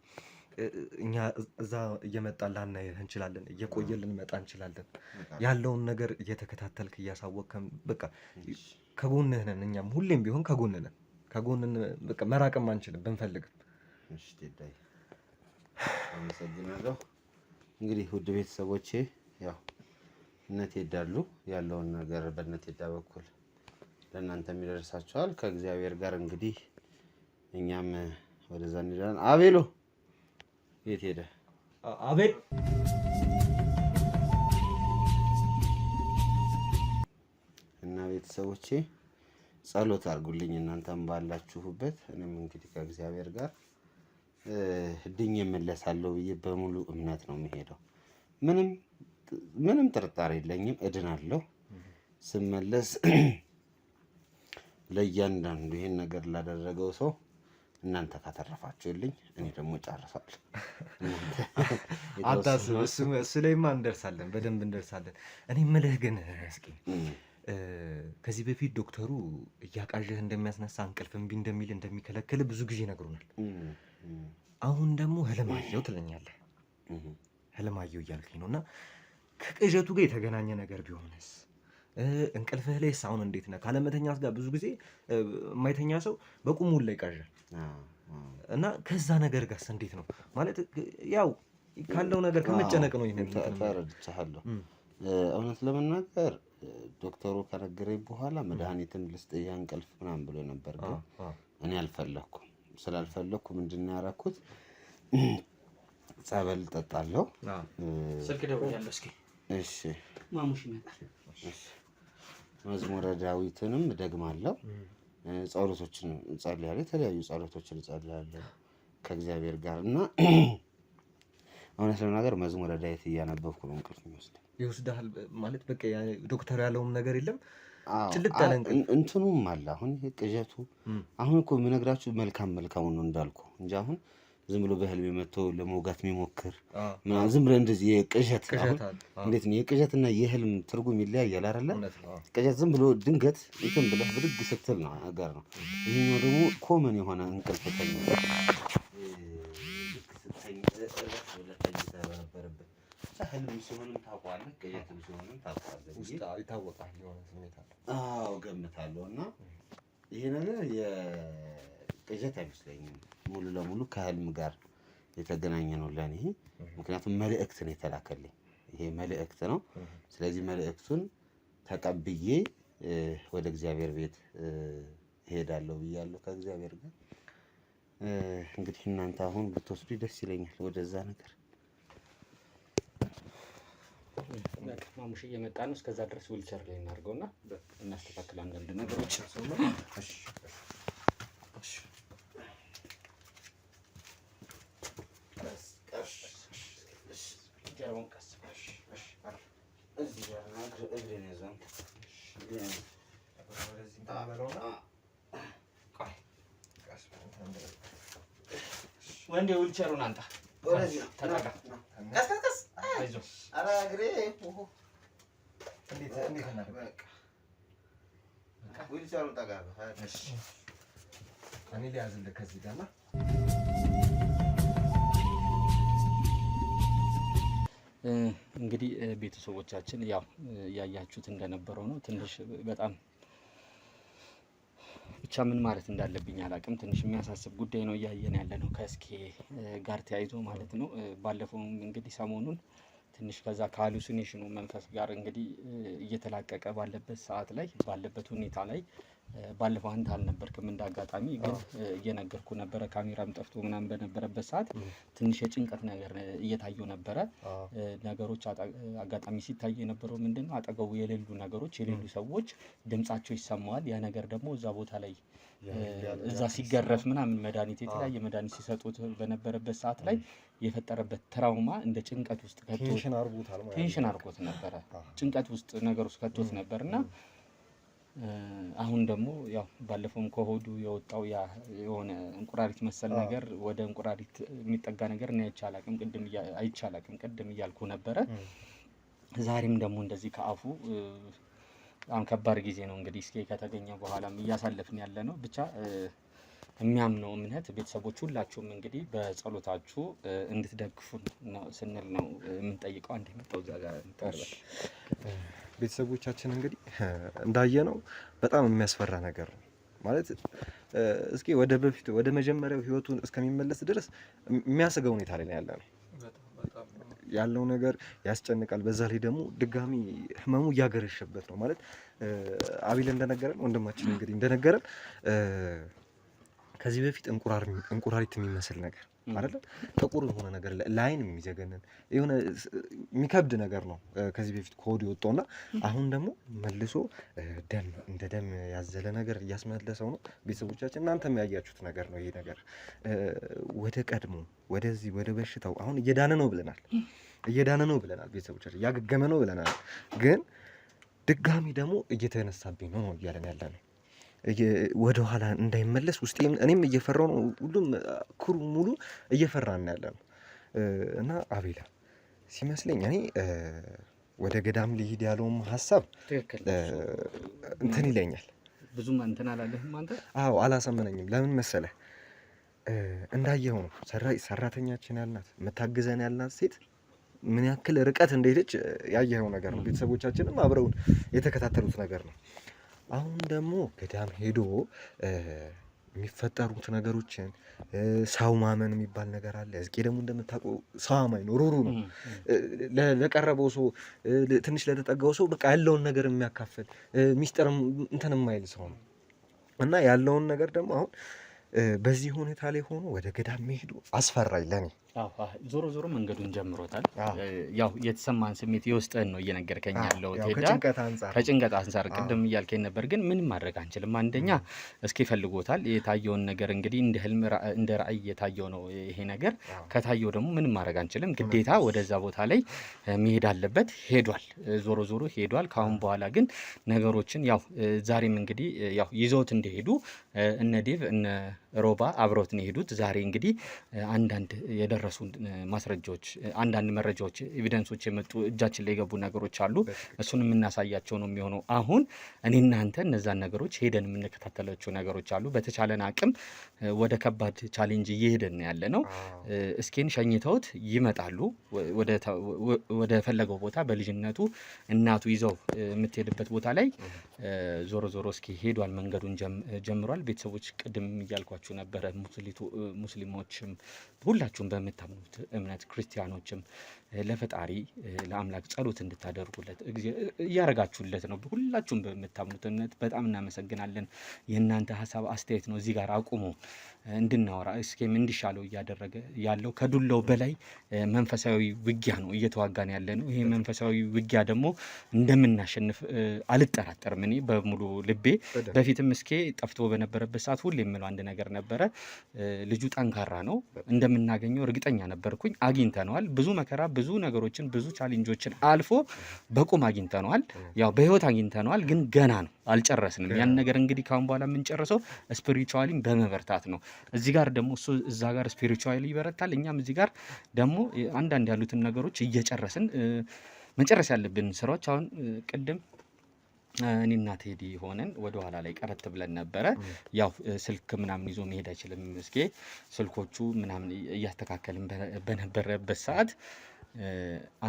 Speaker 3: እኛ እዛ እየመጣን ላናይህ እንችላለን፣ እየቆየን ልንመጣ እንችላለን። ያለውን ነገር እየተከታተልክ እያሳወቅከን በቃ ከጎንህ ነን። እኛም ሁሌም ቢሆን ከጎንህ ነን። ከጎንን በቃ መራቅም አንችልም ብንፈልግም።
Speaker 1: እሺ ቴዳይ አመሰግናለሁ። እንግዲህ ውድ ቤተሰቦቼ ያው እነ ቴዳ አሉ፣ ያለውን ነገር በእነ ቴዳ በኩል ለእናንተ የሚደርሳችኋል። ከእግዚአብሔር ጋር እንግዲህ እኛም ወደዛ እንሄዳለን። አቤሎ የት ሄደ?
Speaker 3: አቤል
Speaker 1: እና ቤተሰቦቼ ጸሎት አድርጉልኝ እናንተም ባላችሁበት። እኔም እንግዲህ ከእግዚአብሔር ጋር ድኜ እመለሳለሁ ብዬ በሙሉ እምነት ነው የሚሄደው። ምንም ጥርጣሬ የለኝም፣ እድናለሁ። ስመለስ ለእያንዳንዱ ይሄን ነገር ላደረገው ሰው እናንተ ካተረፋችሁልኝ እኔ ደግሞ ጨርሳለሁ።
Speaker 3: አታስብ፣ እሱ ላይማ እንደርሳለን፣ በደንብ እንደርሳለን። እኔ የምልህ ግን እስኪ ከዚህ በፊት ዶክተሩ እያቃዠህ እንደሚያስነሳ እንቅልፍ እምቢ እንደሚል እንደሚከለክል ብዙ ጊዜ ይነግሩናል። አሁን ደግሞ ህልማየሁ ትለኛለህ። ህልማየሁ እያልከኝ ነው እና ከቅዠቱ ጋር የተገናኘ ነገር ቢሆንስ? እንቅልፍህ ላይ አሁን እንዴት ነህ? ካለመተኛት ጋር ብዙ ጊዜ የማይተኛ ሰው በቁሙ ላይ ይቃዣል እና ከዛ ነገር ጋርስ እንዴት ነው ማለት? ያው ካለው ነገር ከመጨነቅ ነው። ይሄን
Speaker 1: ተረድቻለሁ። እውነት ለመናገር ዶክተሩ ከነገረኝ በኋላ መድኃኒትም ልስጥህ እንቅልፍ ምናምን ብሎ ነበር፣ ግን እኔ አልፈለኩም። ስላልፈለኩ ምንድነው ያደረኩት ጸበል ጠጣለሁ።
Speaker 2: ስልክ ደውያለሁ። እስኪ
Speaker 1: እሺ
Speaker 2: ማሙሽ ይመጣል።
Speaker 1: እሺ መዝሙረ ዳዊትንም ደግማለሁ። ጸሎቶችን እንጸልያለሁ። የተለያዩ ጸሎቶችን እንጸልያለሁ ከእግዚአብሔር ጋር እና እውነት ለመናገር መዝሙረ ዳዊት እያነበብኩ ነው እንቅልፍ የሚወስደው።
Speaker 3: ይወስዳል ማለት በቃ ዶክተር ያለውም ነገር የለም ጭልጥ ያለ
Speaker 1: እንትኑም አለ። አሁን ቅዠቱ አሁን እኮ የምነግራችሁ መልካሙን ነው እንዳልኩ እንጂ አሁን ዝም ብሎ በህልም መጥቶ ለመውጋት የሚሞክር ምናምን ዝም ብሎ እንደዚህ የቅዠት እንዴት ነው የቅዠትና የህልም ትርጉም ይለያያል አይደለ? ቅዠት ዝም ብሎ ድንገት እንትን ብለህ ብድግ ስትል ነው ነገር ነው። ይሄኛው ደግሞ ኮመን የሆነ እንቅልፍ ተኛ ህልም ሲሆንም ታውቀዋለህ፣ ቅዠትም ሲሆንም ታውቀዋለህ።
Speaker 3: ይታወቃል የሆነ ስሜት አለ።
Speaker 1: አዎ ገምታለሁ። እና ይሄ ነገር የቅዠት አይመስለኝም። ሙሉ ለሙሉ ከህልም ጋር የተገናኘ ነው ለኔ። ምክንያቱም መልእክት ነው የተላከልኝ። ይሄ መልእክት ነው። ስለዚህ መልእክቱን ተቀብዬ ወደ እግዚአብሔር ቤት እሄዳለሁ ብያለሁ ከእግዚአብሔር ጋር። እንግዲህ እናንተ አሁን ብትወስዱ ደስ ይለኛል ወደዛ ነገር።
Speaker 2: ማሙሽ እየመጣ ነው። እስከዛ ድረስ ዊልቸር ላይ እናድርገውና እናስተካክል አንዳንድ ነገሮች። እሺ ወንዴ ዊልቸሩን አንተ ተጠቃ እንግዲህ ቤተሰቦቻችን ያው ያያችሁት እንደነበረው ነው። ትንሽ በጣም ብቻ ምን ማለት እንዳለብኝ አላቅም። ትንሽ የሚያሳስብ ጉዳይ ነው እያየን ያለ ነው ከእስኬ ጋር ተያይዞ ማለት ነው። ባለፈው እንግዲህ ሰሞኑን ትንሽ ከዛ ከሃሉሲኔሽኑ መንፈስ ጋር እንግዲህ እየተላቀቀ ባለበት ሰዓት ላይ ባለበት ሁኔታ ላይ ባለፈው አንተ አልነበርክም እንዳጋጣሚ፣ ግን እየነገርኩ ነበረ። ካሜራም ጠፍቶ ምናምን በነበረበት ሰዓት ትንሽ የጭንቀት ነገር እየታየው ነበረ። ነገሮች አጋጣሚ ሲታይ የነበረው ምንድነው አጠገቡ የሌሉ ነገሮች የሌሉ ሰዎች ድምጻቸው ይሰማዋል። ያ ነገር ደግሞ እዛ ቦታ ላይ እዛ ሲገረፍ ምናምን መድኃኒት የተለያየ መድኃኒት ሲሰጡት በነበረበት ሰዓት ላይ የፈጠረበት ትራውማ እንደ ጭንቀት ውስጥ ቴንሽን አድርጎት ነበረ። ጭንቀት ውስጥ ነገር ውስጥ ከቶት ነበርና አሁን ደግሞ ያው ባለፈውም ከሆዱ የወጣው ያ የሆነ እንቁራሪት መሰል ነገር ወደ እንቁራሪት የሚጠጋ ነገር ነው አይቻላቅም ቅድም እያልኩ ነበረ። ዛሬም ደግሞ እንደዚህ ከአፉ በጣም ከባድ ጊዜ ነው እንግዲህ እስኪ ከተገኘ በኋላም እያሳለፍን ያለ ነው። ብቻ የሚያምነው እምነት ቤተሰቦች ሁላችሁም እንግዲህ በጸሎታችሁ እንድትደግፉን ነው ስንል ነው የምንጠይቀው። አንድ የመጣው እዛ ጋር
Speaker 3: ቤተሰቦቻችን እንግዲህ እንዳየነው በጣም የሚያስፈራ ነገር ነው ማለት እስኪ ወደ በፊት ወደ መጀመሪያው ህይወቱን እስከሚመለስ ድረስ የሚያስገ ሁኔታ ላይ ያለ ነው ያለው ነገር ያስጨንቃል። በዛ ላይ ደግሞ ድጋሚ ህመሙ እያገረሸበት ነው ማለት አቢል እንደነገረን ወንድማችን እንግዲህ እንደነገረን ከዚህ በፊት እንቁራሪት የሚመስል ነገር አይደለ ጥቁር የሆነ ነገር ላይን የሚዘገንን የሆነ የሚከብድ ነገር ነው ከዚህ በፊት ኮድ የወጣውና አሁን ደግሞ መልሶ እንደ ደም ያዘለ ነገር እያስመለሰው ነው። ቤተሰቦቻችን እናንተም ያያችሁት ነገር ነው። ይሄ ነገር ወደ ቀድሞ ወደዚህ ወደ በሽታው አሁን እየዳነ ነው ብለናል። ቤተሰቦቻችን እያገገመ ነው ብለናል። ግን ድጋሚ ደግሞ እየተነሳብኝ ነው እያለን ያለ ነው። ወደ ኋላ እንዳይመለስ ውስጥ እኔም እየፈራው ነው። ሁሉም ክሩ ሙሉ እየፈራን ያለ ነው እና አቤላ ሲመስለኝ እኔ ወደ ገዳም ሊሄድ ያለውም ሀሳብ እንትን ይለኛል።
Speaker 2: ብዙም እንትን አላለህም አንተ?
Speaker 3: አዎ አላሰመነኝም። ለምን መሰለህ እንዳየኸው ነው ሰራተኛችን ያልናት የምታግዘን ያልናት ሴት ምን ያክል ርቀት እንደሄደች ያየኸው ነገር ነው። ቤተሰቦቻችንም አብረውን የተከታተሉት ነገር ነው። አሁን ደግሞ ገዳም ሄዶ የሚፈጠሩት ነገሮችን ሰው ማመን የሚባል ነገር አለ። እስኪ ደግሞ እንደምታውቀው ሰው አማኝ ነው፣ ሩሩ ነው። ለቀረበው ሰው ትንሽ ለተጠጋው ሰው በቃ ያለውን ነገር የሚያካፍል ሚስጥር እንትን የማይል ሰው ነው እና ያለውን ነገር ደግሞ አሁን በዚህ ሁኔታ ላይ ሆኖ ወደ ገዳም መሄዱ አስፈራኝ ለኔ።
Speaker 2: ዞሮ ዞሮ መንገዱን ጀምሮታል። ያው የተሰማን ስሜት የውስጥህን ነው እየነገርከኝ ያለው ቴዳ፣ ከጭንቀት አንጻር ቅድም እያልከኝ ነበር። ግን ምንም ማድረግ አንችልም። አንደኛ እስኪ ፈልጎታል የታየውን ነገር እንግዲህ እንደ ህልም እንደ ራእይ የታየው ነው ይሄ ነገር። ከታየው ደግሞ ምንም ማድረግ አንችልም። ግዴታ ወደዛ ቦታ ላይ መሄድ አለበት። ሄዷል፣ ዞሮ ዞሮ ሄዷል። ካሁን በኋላ ግን ነገሮችን ያው ዛሬም እንግዲህ ያው ይዘውት እንደሄዱ እነ ዴቭ እነ ሮባ አብረውት ነው የሄዱት። ዛሬ እንግዲህ አንዳንድ የደረሱ ማስረጃዎች፣ አንዳንድ መረጃዎች፣ ኤቪደንሶች የመጡ እጃችን ላይ የገቡ ነገሮች አሉ። እሱን የምናሳያቸው ነው የሚሆነው። አሁን እኔ እናንተ እነዛን ነገሮች ሄደን የምንከታተላቸው ነገሮች አሉ። በተቻለን አቅም ወደ ከባድ ቻሌንጅ እየሄደን ያለ ነው። እስኪን ሸኝተውት ይመጣሉ ወደ ፈለገው ቦታ። በልጅነቱ እናቱ ይዘው የምትሄድበት ቦታ ላይ ዞሮ ዞሮ እስኪ ሄዷል። መንገዱን ጀምሯል። ቤተሰቦች ቅድም እያልኳችሁ ነበረ። ሙስሊሞችም ሁላችሁም በምታምኑት እምነት ክርስቲያኖችም ለፈጣሪ ለአምላክ ጸሎት እንድታደርጉለት እያረጋችሁለት ነው። ሁላችሁም በምታምኑት እምነት በጣም እናመሰግናለን። የእናንተ ሀሳብ አስተያየት ነው እዚህ ጋር አቁሞ እንድናወራ እስኪም እንዲሻለው እያደረገ ያለው። ከዱላው በላይ መንፈሳዊ ውጊያ ነው እየተዋጋን ያለ ነው። ይሄ መንፈሳዊ ውጊያ ደግሞ እንደምናሸንፍ አልጠራጠርም እኔ በሙሉ ልቤ። በፊትም እስኪ ጠፍቶ በነበረበት ሰዓት ሁሌ የምለው አንድ ነገር ነበረ። ልጁ ጠንካራ ነው፣ እንደምናገኘው እርግጠኛ ነበርኩኝ። አግኝተነዋል። ብዙ መከራ፣ ብዙ ነገሮችን፣ ብዙ ቻሌንጆችን አልፎ በቁም አግኝተነዋል። ያው በህይወት አግኝተነዋል። ግን ገና ነው፣ አልጨረስንም። ያን ነገር እንግዲህ ካሁን በኋላ የምንጨርሰው ስፒሪቹዋሊም በመበርታት ነው። እዚህ ጋር ደግሞ እሱ እዛ ጋር ስፒሪቹዋሊ ይበረታል፣ እኛም እዚህ ጋር ደግሞ አንዳንድ ያሉትን ነገሮች እየጨረስን መጨረስ ያለብን ስራዎች አሁን ቅድም እኔና ቴዲ ሆነን ወደ ኋላ ላይ ቀረት ብለን ነበረ። ያው ስልክ ምናምን ይዞ መሄድ አይችልም። እስኪ ስልኮቹ ምናምን እያስተካከልን በነበረበት ሰዓት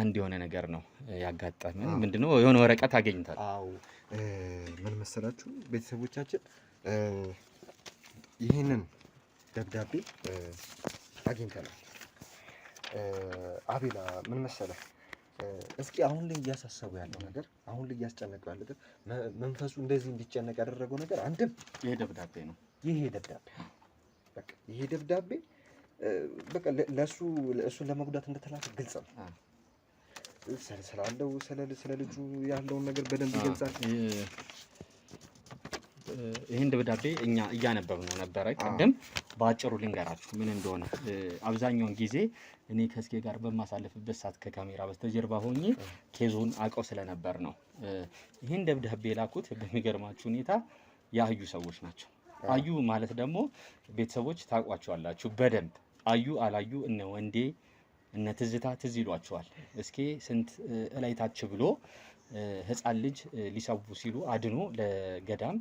Speaker 2: አንድ የሆነ ነገር ነው ያጋጠመን። ምንድነው? የሆነ ወረቀት አገኝታል።
Speaker 3: አዎ ምን መሰላችሁ ቤተሰቦቻችን፣ ይህንን ደብዳቤ አግኝተናል። አቤላ ምን መሰለህ፣ እስኪ አሁን ላይ እያሳሰቡ ያለው ነገር፣ አሁን ላይ እያስጨነቀው ያለው ነገር፣ መንፈሱ እንደዚህ እንዲጨነቅ ያደረገው ነገር አንድም
Speaker 2: ይሄ ደብዳቤ ነው።
Speaker 3: ይሄ ደብዳቤ በቃ እሱን ለመጉዳት እንደተላከ ግልጽ ነው። ስላለው ስለ ልጁ ያለውን ነገር በደንብ ይገልጻል።
Speaker 2: ይህን ደብዳቤ እኛ እያነበብነው ነበረ። ቅድም በአጭሩ ልንገራችሁ ምን እንደሆነ። አብዛኛውን ጊዜ እኔ ከስኬ ጋር በማሳለፍበት ሰዓት ከካሜራ በስተጀርባ ሆኜ ኬዙን አውቀው ስለነበር ነው። ይህን ደብዳቤ የላኩት በሚገርማችሁ ሁኔታ የአዩ ሰዎች ናቸው። አዩ ማለት ደግሞ ቤተሰቦች ታውቋቸዋላችሁ በደንብ። አዩ አላዩ እነ ወንዴ እነ ትዝታ ትዝ ይሏቸዋል። እስኪ ስንት እላይታች ብሎ ህፃን ልጅ ሊሰቡ ሲሉ አድኖ ለገዳም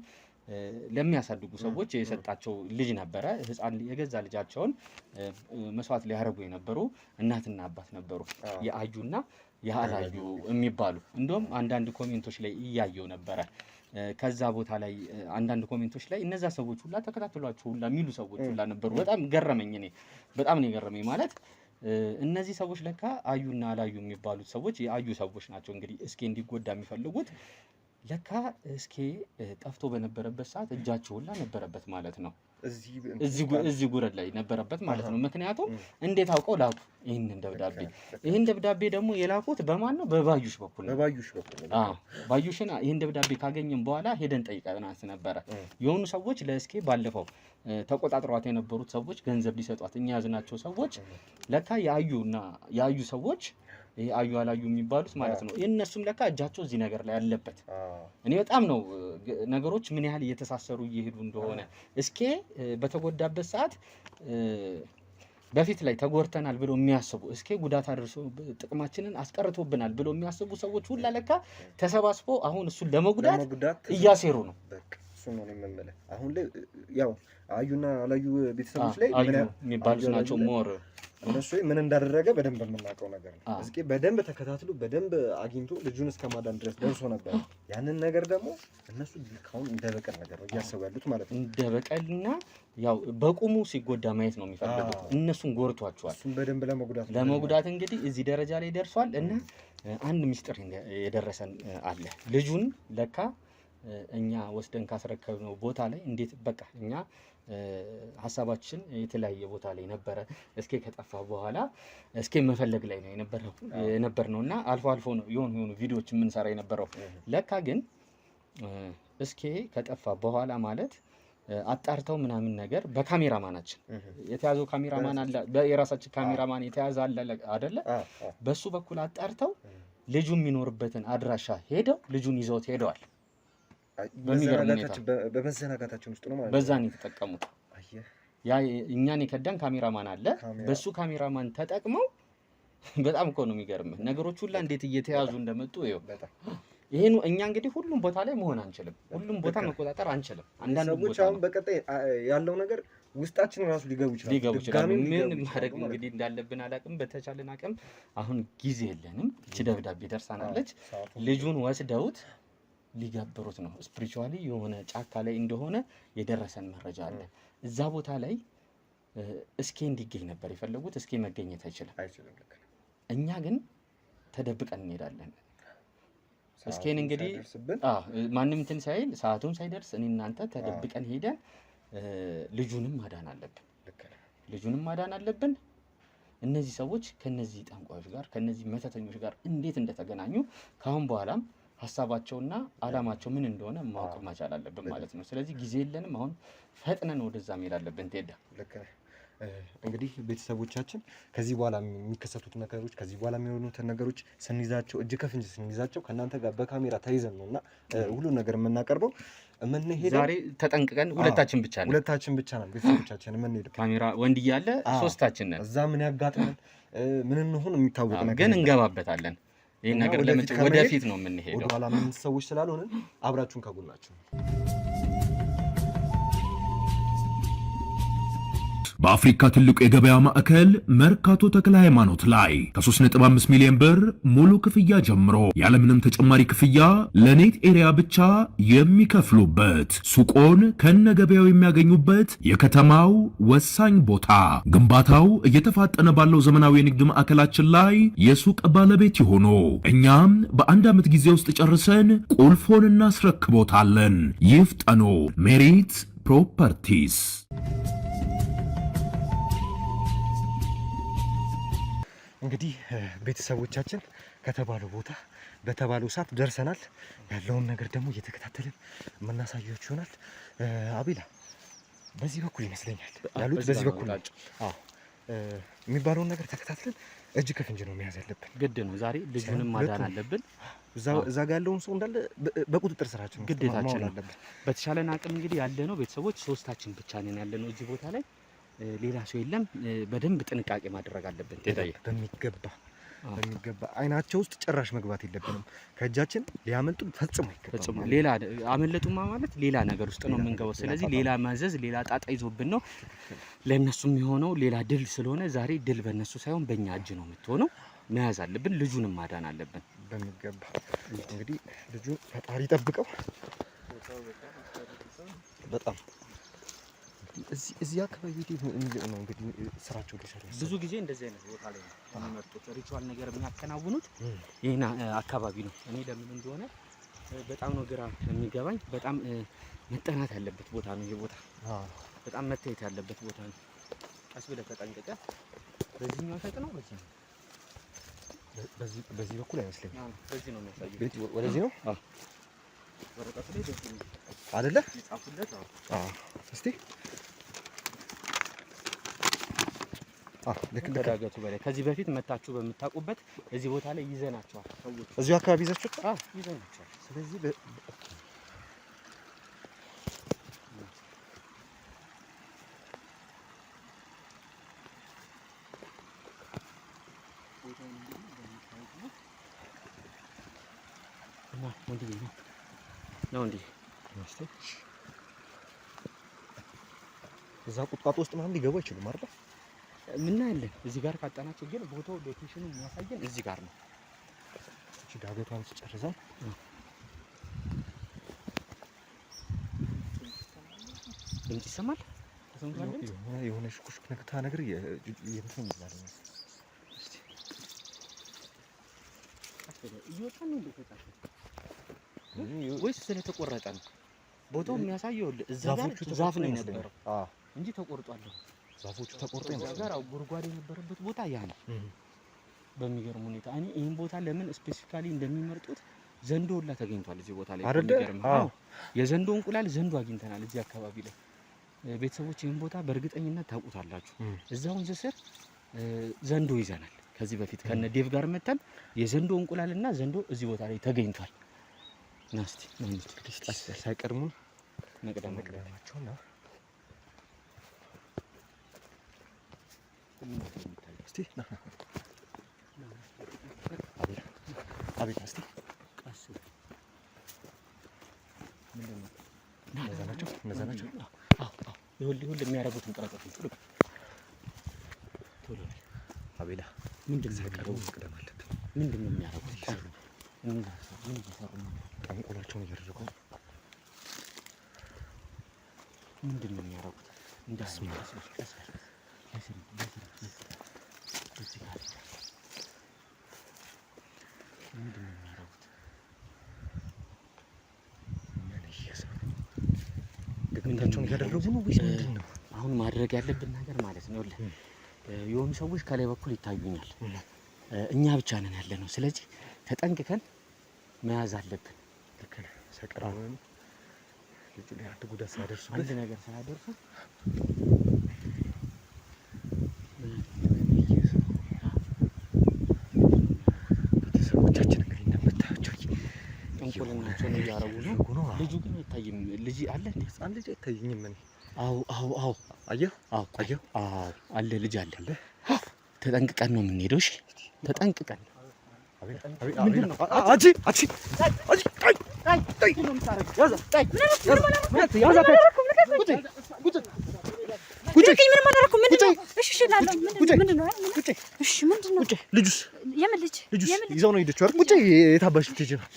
Speaker 2: ለሚያሳድጉ ሰዎች የሰጣቸው ልጅ ነበረ። ህፃን የገዛ ልጃቸውን መስዋዕት ሊያደርጉ የነበሩ እናትና አባት ነበሩ፣ የአዩና የአላዩ የሚባሉ። እንደውም አንዳንድ ኮሜንቶች ላይ እያየው ነበረ። ከዛ ቦታ ላይ አንዳንድ ኮሜንቶች ላይ እነዛ ሰዎች ሁላ ተከታተሏቸው ሁላ የሚሉ ሰዎች ሁላ ነበሩ። በጣም ገረመኝ። እኔ በጣም ነው የገረመኝ። ማለት እነዚህ ሰዎች ለካ አዩና አላዩ የሚባሉት ሰዎች የአዩ ሰዎች ናቸው። እንግዲህ እስኪ እንዲጎዳ የሚፈልጉት ለካ እስኪ ጠፍቶ በነበረበት ሰዓት እጃቸው ሁላ ነበረበት ማለት ነው። እዚህ ጉረድ ላይ ነበረበት ማለት ነው። ምክንያቱም እንዴት አውቀው ላኩ ይህንን ደብዳቤ? ይህን ደብዳቤ ደግሞ የላኩት በማን ነው? በባዩሽ በኩል ነው። ባዩሽን ይህን ደብዳቤ ካገኘም በኋላ ሄደን ጠይቀናት ነበረ። የሆኑ ሰዎች ለእስኬ ባለፈው ተቆጣጥሯት የነበሩት ሰዎች ገንዘብ ሊሰጧት እኛ ያዝናቸው ሰዎች ለካ የአዩ ሰዎች ይሄ አዩ አላዩ የሚባሉት ማለት ነው። የእነሱም ለካ እጃቸው እዚህ ነገር ላይ ያለበት። እኔ በጣም ነው ነገሮች ምን ያህል እየተሳሰሩ እየሄዱ እንደሆነ። እስኬ በተጎዳበት ሰዓት በፊት ላይ ተጎድተናል ብሎ የሚያስቡ እስኬ ጉዳት አድርሶ ጥቅማችንን አስቀርቶብናል ብሎ የሚያስቡ ሰዎች ሁላ ለካ ተሰባስበው አሁን እሱን ለመጉዳት እያሴሩ ነው።
Speaker 3: እሱ ነው የምንመለ አሁን ላይ ያው አዩና አላዩ ቤተሰቦች ላይ
Speaker 2: አዩ የሚባሉት ናቸው ሞር
Speaker 3: እነሱ ምን እንዳደረገ በደንብ የምናውቀው ነገር ነው። እስኪ በደንብ ተከታትሎ በደንብ አግኝቶ ልጁን እስከማዳን ድረስ ደርሶ ነበር። ያንን ነገር ደግሞ እነሱ ልካውን እንደ በቀል ነገር ነው እያሰቡ ያሉት ማለት ነው።
Speaker 2: እንደ በቀልና ያው በቁሙ ሲጎዳ ማየት ነው የሚፈልጉት። እነሱን ጎርቷቸዋል።
Speaker 3: እሱን በደንብ
Speaker 2: ለመጉዳት እንግዲህ እዚህ ደረጃ ላይ ደርሷል። እና አንድ ሚስጥር የደረሰን አለ። ልጁን ለካ እኛ ወስደን ካስረከብነው ቦታ ላይ እንዴት በቃ እኛ ሀሳባችን የተለያየ ቦታ ላይ ነበረ። እስኬ ከጠፋ በኋላ እስኬ መፈለግ ላይ ነው የነበርነው እና አልፎ አልፎ ነው የሆኑ ቪዲዮዎች የምንሰራ የነበረው። ለካ ግን እስኬ ከጠፋ በኋላ ማለት አጣርተው ምናምን ነገር በካሜራማናችን የተያዘው ካሜራማን አለ፣ የራሳችን ካሜራማን የተያዘ አለ አይደለ? በሱ በኩል አጣርተው ልጁ የሚኖርበትን አድራሻ ሄደው ልጁን ይዘውት ሄደዋል።
Speaker 3: በመዘናጋታችን ውስጥ ነው ማለት
Speaker 2: በዛ ነው የተጠቀሙት። ያ እኛን የከዳን ካሜራማን አለ። በሱ ካሜራማን ተጠቅመው በጣም እኮ ነው የሚገርምህ ነገሮች ሁላ እንዴት እየተያዙ እንደመጡ ይኸው። ይሄን እኛ እንግዲህ ሁሉም ቦታ ላይ መሆን አንችልም፣ ሁሉም ቦታ መቆጣጠር አንችልም። አንዳንድ
Speaker 3: ሰዎች አሁን በቀጣይ ያለው ነገር ውስጣችን ራሱ ሊገቡ ይችላሉ።
Speaker 2: ምን ማድረግ እንግዲህ እንዳለብን አላውቅም። በተቻለን አቅም አሁን ጊዜ የለንም። እቺ ደብዳቤ ደርሳናለች። ልጁን ወስደውት ሊገብሩት ነው። ስፒሪቹዋሊ የሆነ ጫካ ላይ እንደሆነ የደረሰን መረጃ አለ። እዛ ቦታ ላይ እስኬ እንዲገኝ ነበር የፈለጉት። እስኬ መገኘት አይችልም። እኛ ግን ተደብቀን እንሄዳለን። እስኬን እንግዲህ ማንም እንትን ሳይል ሰዓቱም ሳይደርስ እኔ እናንተ ተደብቀን ሄደን ልጁንም ማዳን አለብን። እነዚህ ሰዎች ከነዚህ ጠንቋዮች ጋር ከነዚህ መተተኞች ጋር እንዴት እንደተገናኙ ካሁን በኋላም ሀሳባቸውና አላማቸው ምን እንደሆነ ማወቅ መቻል አለብን ማለት ነው። ስለዚህ ጊዜ የለንም። አሁን ፈጥነን ወደዛ መሄድ አለብን። ትሄዳ
Speaker 3: እንግዲህ ቤተሰቦቻችን ከዚህ በኋላ የሚከሰቱት ነገሮች ከዚህ በኋላ የሚሆኑትን ነገሮች ስንይዛቸው እጅ ከፍንጅ ስንይዛቸው ከእናንተ ጋር በካሜራ ተይዘን ነውና ሁሉን ነገር የምናቀርበው።
Speaker 2: ዛሬ ተጠንቅቀን ሁለታችን ብቻ ነን ቤተሰቦቻችን የምንሄደው። ካሜራ ወንድ እያለ ሶስታችን ነን።
Speaker 3: እዛ ምን ያጋጥመን ምን እንሆን የሚታወቅ ነገር
Speaker 2: ግን እንገባበታለን። ይሄን ነገር ወደፊት ነው የምንሄደው።
Speaker 3: ወደኋላ ምን ሰዎች ስላልሆነን አብራችሁን ከጎናችሁ።
Speaker 4: በአፍሪካ ትልቁ የገበያ ማዕከል መርካቶ ተክለ ሃይማኖት ላይ ከ3.5 ሚሊዮን ብር ሙሉ ክፍያ ጀምሮ ያለምንም ተጨማሪ ክፍያ ለኔት ኤሪያ ብቻ የሚከፍሉበት ሱቆን ከነገበያው የሚያገኙበት የከተማው ወሳኝ ቦታ። ግንባታው እየተፋጠነ ባለው ዘመናዊ የንግድ ማዕከላችን ላይ የሱቅ ባለቤት ይሆኑ። እኛም በአንድ ዓመት ጊዜ ውስጥ ጨርሰን ቁልፎን እናስረክቦታለን። ይፍጠኑ። ሜሪት ፕሮፐርቲስ።
Speaker 3: እንግዲህ ቤተሰቦቻችን ከተባለው ቦታ በተባለው ሰዓት ደርሰናል። ያለውን ነገር ደግሞ እየተከታተልን የምናሳያችሁ ይሆናል። አቤላ በዚህ በኩል ይመስለኛል ያሉት፣ በዚህ በኩል የሚባለውን ነገር ተከታትለን እጅ ከፍንጅ ነው መያዝ ያለብን።
Speaker 2: ግድ ነው። ዛሬ ልጁንም ማዳን አለብን።
Speaker 3: እዛ ጋር ያለውን ሰው እንዳለ በቁጥጥር ስራችን
Speaker 2: ግዴታችን አለብን። በተቻለን አቅም እንግዲህ ያለ ነው ቤተሰቦች ሶስታችን ብቻ ነን ያለ ነው እዚህ ቦታ ላይ ሌላ ሰው የለም። በደንብ ጥንቃቄ ማድረግ አለብን። በሚገባ አይናቸው ውስጥ ጭራሽ መግባት የለብንም። ከእጃችን ሊያመልጡ ፈጽሞ ሌላ አመለጡማ ማለት ሌላ ነገር ውስጥ ነው የምንገባው። ስለዚህ ሌላ ማዘዝ ሌላ ጣጣ ይዞብን ነው ለእነሱ የሚሆነው ሌላ ድል ስለሆነ ዛሬ ድል በእነሱ ሳይሆን በእኛ እጅ ነው የምትሆነው። መያዝ አለብን። ልጁንም ማዳን አለብን
Speaker 3: በሚገባ። እንግዲህ ልጁን ፈጣሪ ጠብቀው። በጣም እዚህ አካባቢ ነው እንግዲህ ስራቸው ሊሰሩ
Speaker 2: ብዙ ጊዜ እንደዚህ አይነት ቦታ ላይ ነው የሚመጡት። ሪቹዋል ነገር የሚያከናውኑት ይሄን አካባቢ ነው። እኔ ለምን እንደሆነ በጣም ነው ግራ የሚገባኝ። በጣም መጠናት ያለበት ቦታ ነው ይሄ ቦታ። በጣም መታየት ያለበት ቦታ ነው። ቀስ ብለህ ተጠንቅቀህ በዚህኛው ፈጥነው
Speaker 3: በዚህ በኩል አይመስለኝም።
Speaker 2: በዚህ ነው የሚያሳየው።
Speaker 3: ወደዚህ ነው
Speaker 2: ወረቀቱ ላይ ደስ
Speaker 3: አይደለ
Speaker 2: ይጻፉለት።
Speaker 3: እስቲ
Speaker 2: ከዳገቱ በላይ ከዚህ በፊት መታችሁ በምታውቁበት እዚህ ቦታ ላይ ይዘናቸዋል። ሰዎች
Speaker 3: እዚሁ አካባቢ ይዘናቸዋል።
Speaker 2: ይዘናቸዋል።
Speaker 3: ስለዚህ
Speaker 2: ነው እንዴ?
Speaker 3: እዛ ቁጥቋጦ ውስጥ ምናምን ሊገቡ አይችሉም አይደል?
Speaker 2: ምን ያለን እዚህ ጋር ካጣናቸው ግን ቦታው ሎኬሽኑ የሚያሳየን እዚህ ጋር ነው።
Speaker 3: እቺ ዳገቷን ጨርሰን
Speaker 2: ድምጽ ይሰማል።
Speaker 3: የሆነ ሽኩሽክ ነክታ ነገር የእንትን ይላል። እስቲ
Speaker 2: እየወጣን ነው ወይስ ስለተቆረጠ ነው? ቦታው የሚያሳየው እዛ ጋር ዛፍ ነው የነበረው። እንጂ ተቆርጧል።
Speaker 3: ዛፎቹ ተቆርጠው
Speaker 2: እዛ ጋር ጉድጓድ የነበረበት ቦታ ያ ነው። በሚገርም ሁኔታ እኔ ይሄን ቦታ ለምን ስፔሲፊካሊ እንደሚመርጡት ዘንዶ ሁላ ተገኝቷል እዚህ ቦታ ላይ በሚገርም የዘንዶ እንቁላል ዘንዶ አግኝተናል እዚህ አካባቢ ላይ። ቤተሰቦች ይሄን ቦታ በእርግጠኝነት ታውቁታላችሁ። እዛው ወንዝ ስር ዘንዶ ይዘናል ከዚህ በፊት ከነ ዴቭ ጋር መተን የዘንዶ እንቁላልና ዘንዶ እዚህ ቦታ ላይ ተገኝቷል። ናስቲ
Speaker 3: ሳይቀድሙን
Speaker 2: መቅደማቸው ነው።
Speaker 3: እስቲ አቤት እስቲ
Speaker 2: ቀስ ምንድነው
Speaker 3: እነዛ ናቸው።
Speaker 2: ይሁን የሚያደርጉትን ቀረጻችሁ ቶሎ
Speaker 3: አቤላ
Speaker 2: ምንድነው
Speaker 3: ሳይቀድሙ መቅደም አለብን።
Speaker 2: ምንድነው የሚያደርጉት? ምን እየሰሩ ነው?
Speaker 3: ጠንቆላቸውን እያደረጉ
Speaker 2: ምንድነው የሚያደርጉት? እንዳስማስ ምንድነው የሚያደርጉት?
Speaker 3: ድግምታቸውን እያደረጉ ነው ወይስ ምንድን ነው?
Speaker 2: አሁን ማድረግ ያለብን ነገር ማለት ነው የሆኑ ሰዎች ከላይ በኩል ይታዩኛል። እኛ ብቻ ነን ያለ ነው። ስለዚህ ተጠንቅቀን መያዝ አለብን።
Speaker 3: ልክ ነህ። ሳይቀድሙ ልጁ ላይ አንድ ጉዳት ሳያደርሱበት
Speaker 2: አንድ ነገር ሳያደርሱ
Speaker 3: ቤተሰቦቻችን እንግዲህ እንደምታያቸው
Speaker 2: ጠንቆልናቸውን እያረጉ ነው። ልጁ ግን አይታይም። ልጅ አለ እንዴ?
Speaker 3: ህፃን ልጅ አይታየኝም። እኔ
Speaker 2: አዎ
Speaker 3: አየህ
Speaker 2: አለ ልጅ አለ። ተጠንቅቀን ነው የምንሄደው። እሺ ተጠንቅቀን
Speaker 3: ልጁስ ይዘው ነው ሄደችው አይደል? ቁጭ የታባሽ ልትሄጂ ነው?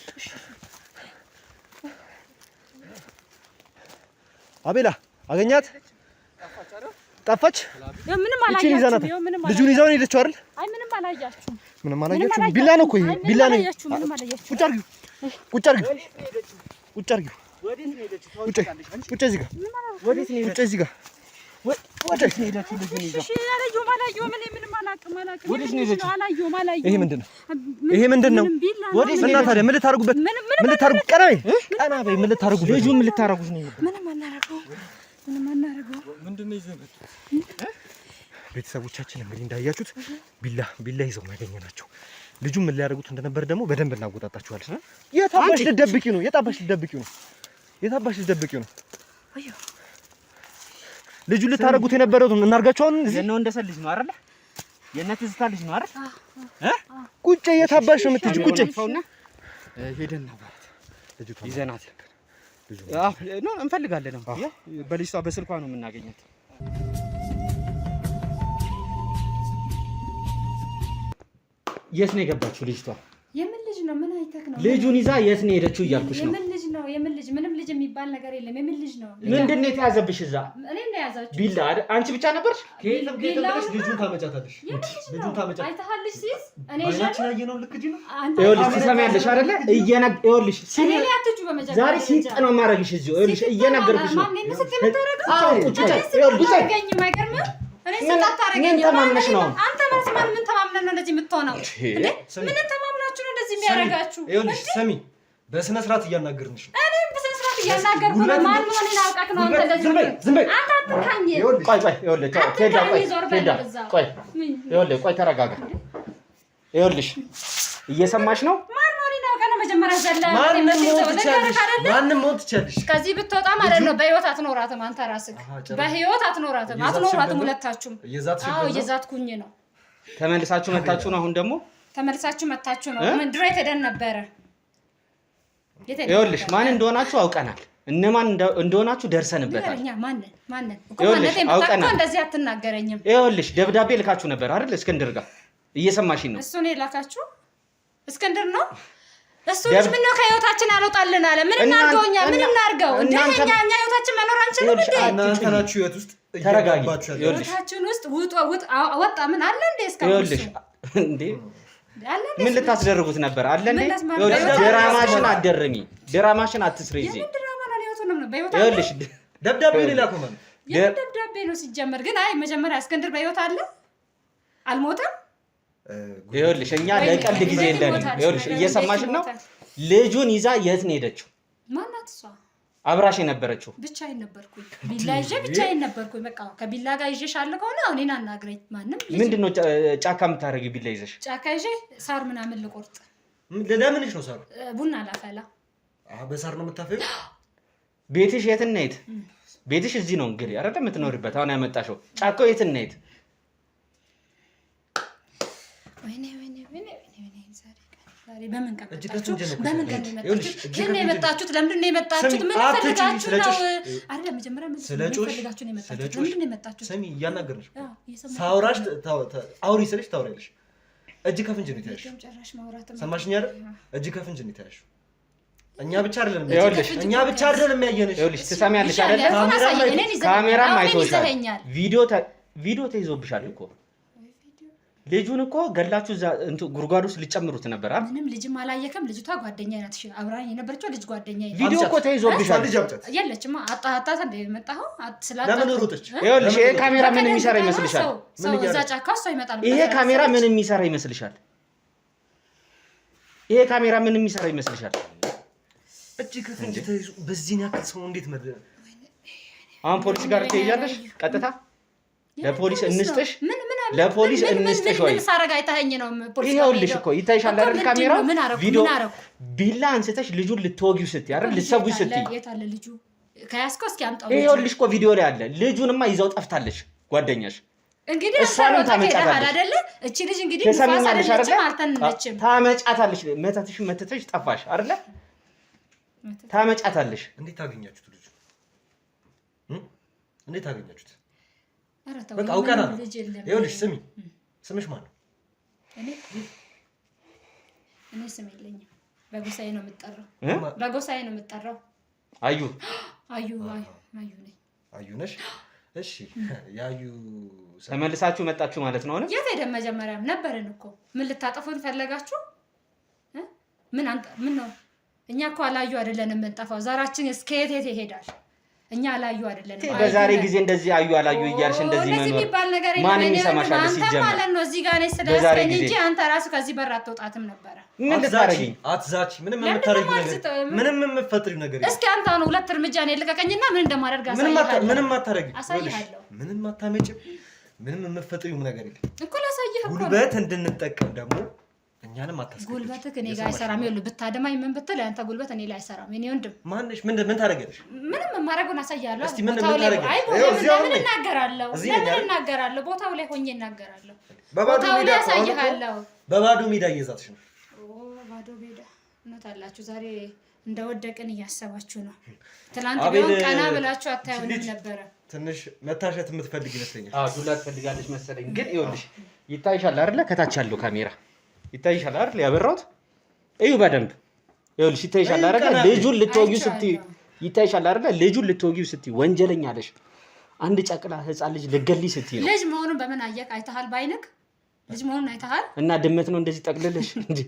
Speaker 3: አቤላ አገኛት? ጠፋች?
Speaker 5: ምንም አላያችሁም?
Speaker 3: ልጁን ይዘው ነው ሄደችው አይደል?
Speaker 5: አይ ምንም አላያችሁም።
Speaker 3: ምንም አላያችሁም? ቢላ ነው እኮ ይሄ ቢላ ነው። ቁጭ አድርጊው። ቁጭ እዚህ ጋር ቁጭ እዚህ ጋር ይሄ ምንድን ነው? እና ታዲያ ምን ልታደርጉበት? ምን ልታደርጉት? ቀና በይ። ምን ልታደርጉበት? ልጁ ምን ልታደርጉት ነው?
Speaker 5: ምንም አናደርገው።
Speaker 2: ምንድነው ይዘናል?
Speaker 3: ቤተሰቦቻችን እንግዲህ እንዳያችሁት ቢላ ይዘው ያገኘናቸው። ልጁ ምን ሊያደርጉት እንደነበር ደግሞ በደንብ እናወጣጣችኋለን። የታባሽ ልትደብቂው ነው? ልጁ ልታደርጉት የነበረውን እናርጋቸውን
Speaker 2: የነው እንደሰል ልጅ ነው አይደል? የእናት ትዝታ ልጅ ነው አይደል?
Speaker 3: ቁጭ የታባሽ ነው የምትሄጂው? ቁጭ
Speaker 2: ሄደን ነበር ይዘናት ነው እንፈልጋለን ነው በልጅቷ በስልኳ ነው የምናገኛት። የት ነው የገባችው ልጅቷ?
Speaker 5: የምን ልጅ ነው? ምን አይተክ ነው?
Speaker 2: ልጁን ይዛ የት ነው ሄደችው እያልኩሽ ነው።
Speaker 5: የምን ልጅ ነው? ምንም ልጅ የሚባል ነገር የለም። የምን ልጅ ነው?
Speaker 2: ምንድነው የተያዘብሽ እዛ?
Speaker 5: እኔ ነው ያዛችሁ።
Speaker 2: ቢላ አንቺ ብቻ ነበርሽ?
Speaker 3: ከየትም ብለሽ ልጁን ታመጫታለሽ።
Speaker 5: አይተሃልሽ ሲስ እኔ
Speaker 3: ባይናችን አየነው። ልክ ዲ ነው።
Speaker 2: ይኸውልሽ ትሰሚያለሽ አይደለ? ይኸውልሽ
Speaker 5: እኔ ላይ አትጁ በመጀመሪያ
Speaker 2: ዛሬ ሲጥ ነው የማደርግሽ እዚሁ። ይኸውልሽ እየነገርኩሽ ነው።
Speaker 5: ማን ነው ስትመጣረግ?
Speaker 2: ቁጭ ይኸውልሽ
Speaker 5: አይገርምም? እኔ ስታታረገኝ
Speaker 2: ተማምነሽ ነው።
Speaker 5: አንተ ማለት ምን ተማምነን ነው እንደዚህ የምትሆነው እንዴ? ምን ተማምናችሁ ነው እንደዚህ የሚያደርጋችሁ?
Speaker 3: ይኸውልሽ ሰሚ፣ በስነ ስርዓት እያናገርንሽ ነው።
Speaker 5: እኔ በስነ ስርዓት እያናገርኩ ነው። ማን ሆነን አውቃክ ነው አንተ እንደዚህ?
Speaker 2: ዝም በይ።
Speaker 5: አንተ አትካኝ።
Speaker 2: ቆይ ይኸውልሽ ቆይ ተረጋጋ። ይኸውልሽ እየሰማሽ ነው?
Speaker 5: ማን ሆነን አውቃ ነው መጀመሪያ ዘላ
Speaker 3: ማንም ሞት ትችያለሽ።
Speaker 5: ከዚህ ብትወጣ ማለት ነው በህይወት አትኖራትም። አንተ ራስህ በህይወት አትኖራትም። ሁለታችሁም። አዎ እየዛትኩኝ ነው።
Speaker 2: ተመልሳችሁ መታችሁ ነው። አሁን ደግሞ
Speaker 5: ተመልሳችሁ መታችሁ ነው። ምን ድሮ የተደን ነበረ።
Speaker 2: ይኸውልሽ ማን እንደሆናችሁ አውቀናል። እነማን እንደሆናችሁ ደርሰንበታል።
Speaker 5: ማንን እኮ ማንነቴን ብታውቁ እንደዚህ አትናገረኝም።
Speaker 2: ይኸውልሽ ደብዳቤ ልካችሁ ነበር አይደል? እስክንድር ጋር እየሰማሽኝ ነው?
Speaker 5: እሱ ነው የላካችሁ? እስክንድር ነው እሱ ልጅ ምን ነው ከህይወታችን አልወጣልን አለ። ምን እናርገውኛ? ምን እናርገው? እንደኛ ህይወታችን መኖር አንችልም እንዴ?
Speaker 3: እናንተ ናችሁ ህይወት ውስጥ
Speaker 2: ተረጋጊ።
Speaker 5: ህይወታችን ውስጥ ወጣ ምን አለ እንዴ? እስካሁን
Speaker 2: ይኸውልሽ እንዴ ምን ልታስደርጉት ነበር? አለ እንዴ? ድራማሽን አትደርሚ፣ ድራማሽን አትስሪ። እዚህ
Speaker 5: ድራማ ነው ህይወቱ ነው በህይወት
Speaker 3: ይኸውልሽ ደብዳቤው ሊላከው ማለት
Speaker 5: የደብዳቤ ነው ሲጀመር። ግን አይ መጀመሪያ እስክንድር በህይወት አለ አልሞተም?
Speaker 2: ይኸውልሽ እኛ ለቀልድ ጊዜ የለንም። ይኸውልሽ እየሰማሽ ነው። ልጁን ይዛ የት ነው ሄደችው?
Speaker 5: ማናት እሷ?
Speaker 2: አብራሽ የነበረችው?
Speaker 5: ብቻዬን ነበርኩኝ። ቢላ ይዤ ብቻዬን ነበርኩኝ። በቃ ከቢላ ጋር ይዤሻለሁ ከሆነ እኔን አናግረኝ ማንም።
Speaker 2: ምንድነው ጫካ የምታደርጊው? ቢላ ይዘሽ
Speaker 5: ጫካ ይዤ ሳር ምናምን ልቆርጥ።
Speaker 3: ለምንሽ ነው ሳሩ?
Speaker 5: ቡና ላፈላ።
Speaker 3: በሳር ነው የምታፈዩ?
Speaker 2: ቤትሽ የት እና የት? ቤትሽ እዚህ ነው እንግዲህ አይደል የምትኖሪበት? አሁን ያመጣሽው ጫካው የት እና የት?
Speaker 5: ወይኔ በምን ቀን የመጣችሁት? ለምንድን ነው የመጣችሁት? ምን ፈልጋችሁ ነው? አይደል መጀመሪያ ምን ፈልጋችሁ ነው የመጣችሁት? ለምንድን ነው የመጣችሁት?
Speaker 3: ስሚ እያናገርሽ ሳውራሽ አውሪ ስልሽ ታውሪያለሽ። እጅ ከፍንጅ ነው የታያሽው። ሰማሽኝ አይደል? እጅ ከፍንጅ ነው የታያሽው። እኛ ብቻ አይደለም ያየንሽ።
Speaker 2: ይኸውልሽ ትሰሚያለሽ አይደል? ካሜራም አይቶሻል። ቪዲዮ ተይዞብሻል እኮ። ልጁን እኮ ገላችሁ ጉርጓድ ውስጥ ልጨምሩት ነበር አይደል?
Speaker 5: ምንም ልጅም አላየከም። ልጅቷ ጓደኛዬ ናት። እሺ አብራኝ የነበረችው ልጅ ጓደኛዬ።
Speaker 2: ቪዲዮ እኮ ተይዞብሻል።
Speaker 5: የለችማ አጣጣታ እንደ መጣው
Speaker 3: ለምን ሮጠች?
Speaker 2: ይኸውልሽ ይሄ ካሜራ ምን የሚሰራ ይመስልሻል?
Speaker 5: ሰው እዛ ጫካ ውስጥ ይመጣል።
Speaker 2: ይሄ ካሜራ ምን የሚሰራ ይመስልሻል? ይሄ ካሜራ ምን የሚሰራ ይመስልሻል?
Speaker 3: እጅ ከፍንጅ ተይዞ በዚህ ያክል ሰው እንዴት መደ
Speaker 2: አሁን ፖሊስ ጋር ትሄጃለሽ ቀጥታ? ለፖሊስ እንስጥሽ? ለፖሊስ እንስጥሽ ወይ?
Speaker 5: ምን ሳረጋ አይታኸኝ ነው ፖሊስ?
Speaker 2: ይኸውልሽ እኮ ይታይሻል አይደል? ካሜራው ቪዲዮ ቢላ አንስተሽ ልጁን ልትወጊው ስትይ አይደል? ልትሰጉኝ ስትይ
Speaker 5: የት አለ ልጁ? ከያዝከው እስኪ አምጣው።
Speaker 2: ይኸውልሽ እኮ ቪዲዮ ላይ አለ። ልጁንማ ይዘው ጠፍታለች ጓደኛሽ።
Speaker 5: እንግዲህ እሷንም ታመጫታለሽ አይደል? እቺ ልጅ እንግዲህ ንፋስ አይደለችም፣ አልተነችም።
Speaker 2: ታመጫታለሽ። መተትሽ መተትሽ ጠፋሽ አይደል? ታመጫታለሽ።
Speaker 3: እንዴት ታገኛችሁት? ልጅ እንዴት ታገኛችሁት?
Speaker 5: በቃ
Speaker 3: አውቀና ይኸውልሽ ስሚ፣ ስምሽ ማን ነው? እኔ ስም የለኝም። በጎሳዬ ነው የምጠራው። በጎሳዬ ነው የምጠራው።
Speaker 2: አዩ
Speaker 5: ነኝ።
Speaker 3: አዩ ነሽ? እሺ ያዩ
Speaker 2: ተመልሳችሁ መጣችሁ ማለት ነው?
Speaker 5: የት ሄደን? መጀመሪያም ነበርን እኮ። ምን ልታጠፉን ፈለጋችሁ? ምን ነው? እኛ እኮ አላዩ አይደለንም የምንጠፋው። ዛራችን እስከ የት ይሄዳል? እኛ አላዩ አይደለንም።
Speaker 2: በዛሬ ጊዜ እንደዚህ አዩ አላዩ እያልሽ እንደዚህ መኖር ማንም ይሰማሻል? ሲጀመር
Speaker 5: ማለት ነው እዚህ ጋር ነው ስለያስከኝ እንጂ አንተ ራሱ ከዚህ በር አትወጣትም ነበረ።
Speaker 2: ምን ልታረጊ?
Speaker 3: አትዛች። ምንም የምትፈጥሪው ነገር
Speaker 5: እስኪ አንተ ነው ሁለት እርምጃ ነው ልቀቀኝና ምን እንደማደርግ አሳይሃለሁ።
Speaker 3: ምንም አታረጊ።
Speaker 5: አሳይሃለሁ።
Speaker 3: ምንም አታመጭም። ምንም የምትፈጥሪው ነገር የለም
Speaker 5: እኮ ላሳይህ እኮ።
Speaker 3: ጉልበት እንድንጠቀም ደግሞ እኛንም አታስገድድ።
Speaker 5: ጉልበትህ እኔ ጋር አይሰራም። ይኸውልህ ብታደማኝ ምን ብትል ያንተ ጉልበት እኔ ላይ አይሰራም። እኔ ወንድም
Speaker 3: ማንሽ ምን ታደርጊያለሽ?
Speaker 5: ምንም የማደርገውን አሳያለሁ።
Speaker 3: እስቲ ምን ታደርጊያለሽ?
Speaker 5: አይ ምን እናገራለሁ? ቦታው ላይ ሆኜ እናገራለሁ። ቦታው ላይ አሳይሃለሁ።
Speaker 3: በባዶ ሜዳ እየዛትሽ ነው።
Speaker 5: ባዶ ሜዳ እውነት አላችሁ። ዛሬ እንደወደቅን እያሰባችሁ ነው። ትናንት ቢሆን ቀና ብላችሁ አታዩንም ነበረ።
Speaker 3: ትንሽ መታሸት የምትፈልግ ይመስለኛል።
Speaker 2: ዱላ ትፈልጋለች መሰለኝ። ግን ይኸውልሽ ይታይሻል አይደለ? ከታች ያለው ካሜራ ይታይሻል አይደል? ያበራሁት እዩ በደንብ ይኸውልሽ ይታይሻል አይደል? ልጁን ልትወጊው ስትይ ይታይሻል አይደል? ልጁን ልትወጊው ስትይ ወንጀለኛ ነሽ። አንድ ጨቅላ ህፃን ልጅ ልትገሊ ስትይ ነው።
Speaker 5: ልጅ መሆኑን በምን አየህ? አይተሃል? ባይነክ ልጅ መሆኑን አይተሃል?
Speaker 2: እና ድመት ነው እንደዚህ ጠቅልልሽ እንዴ?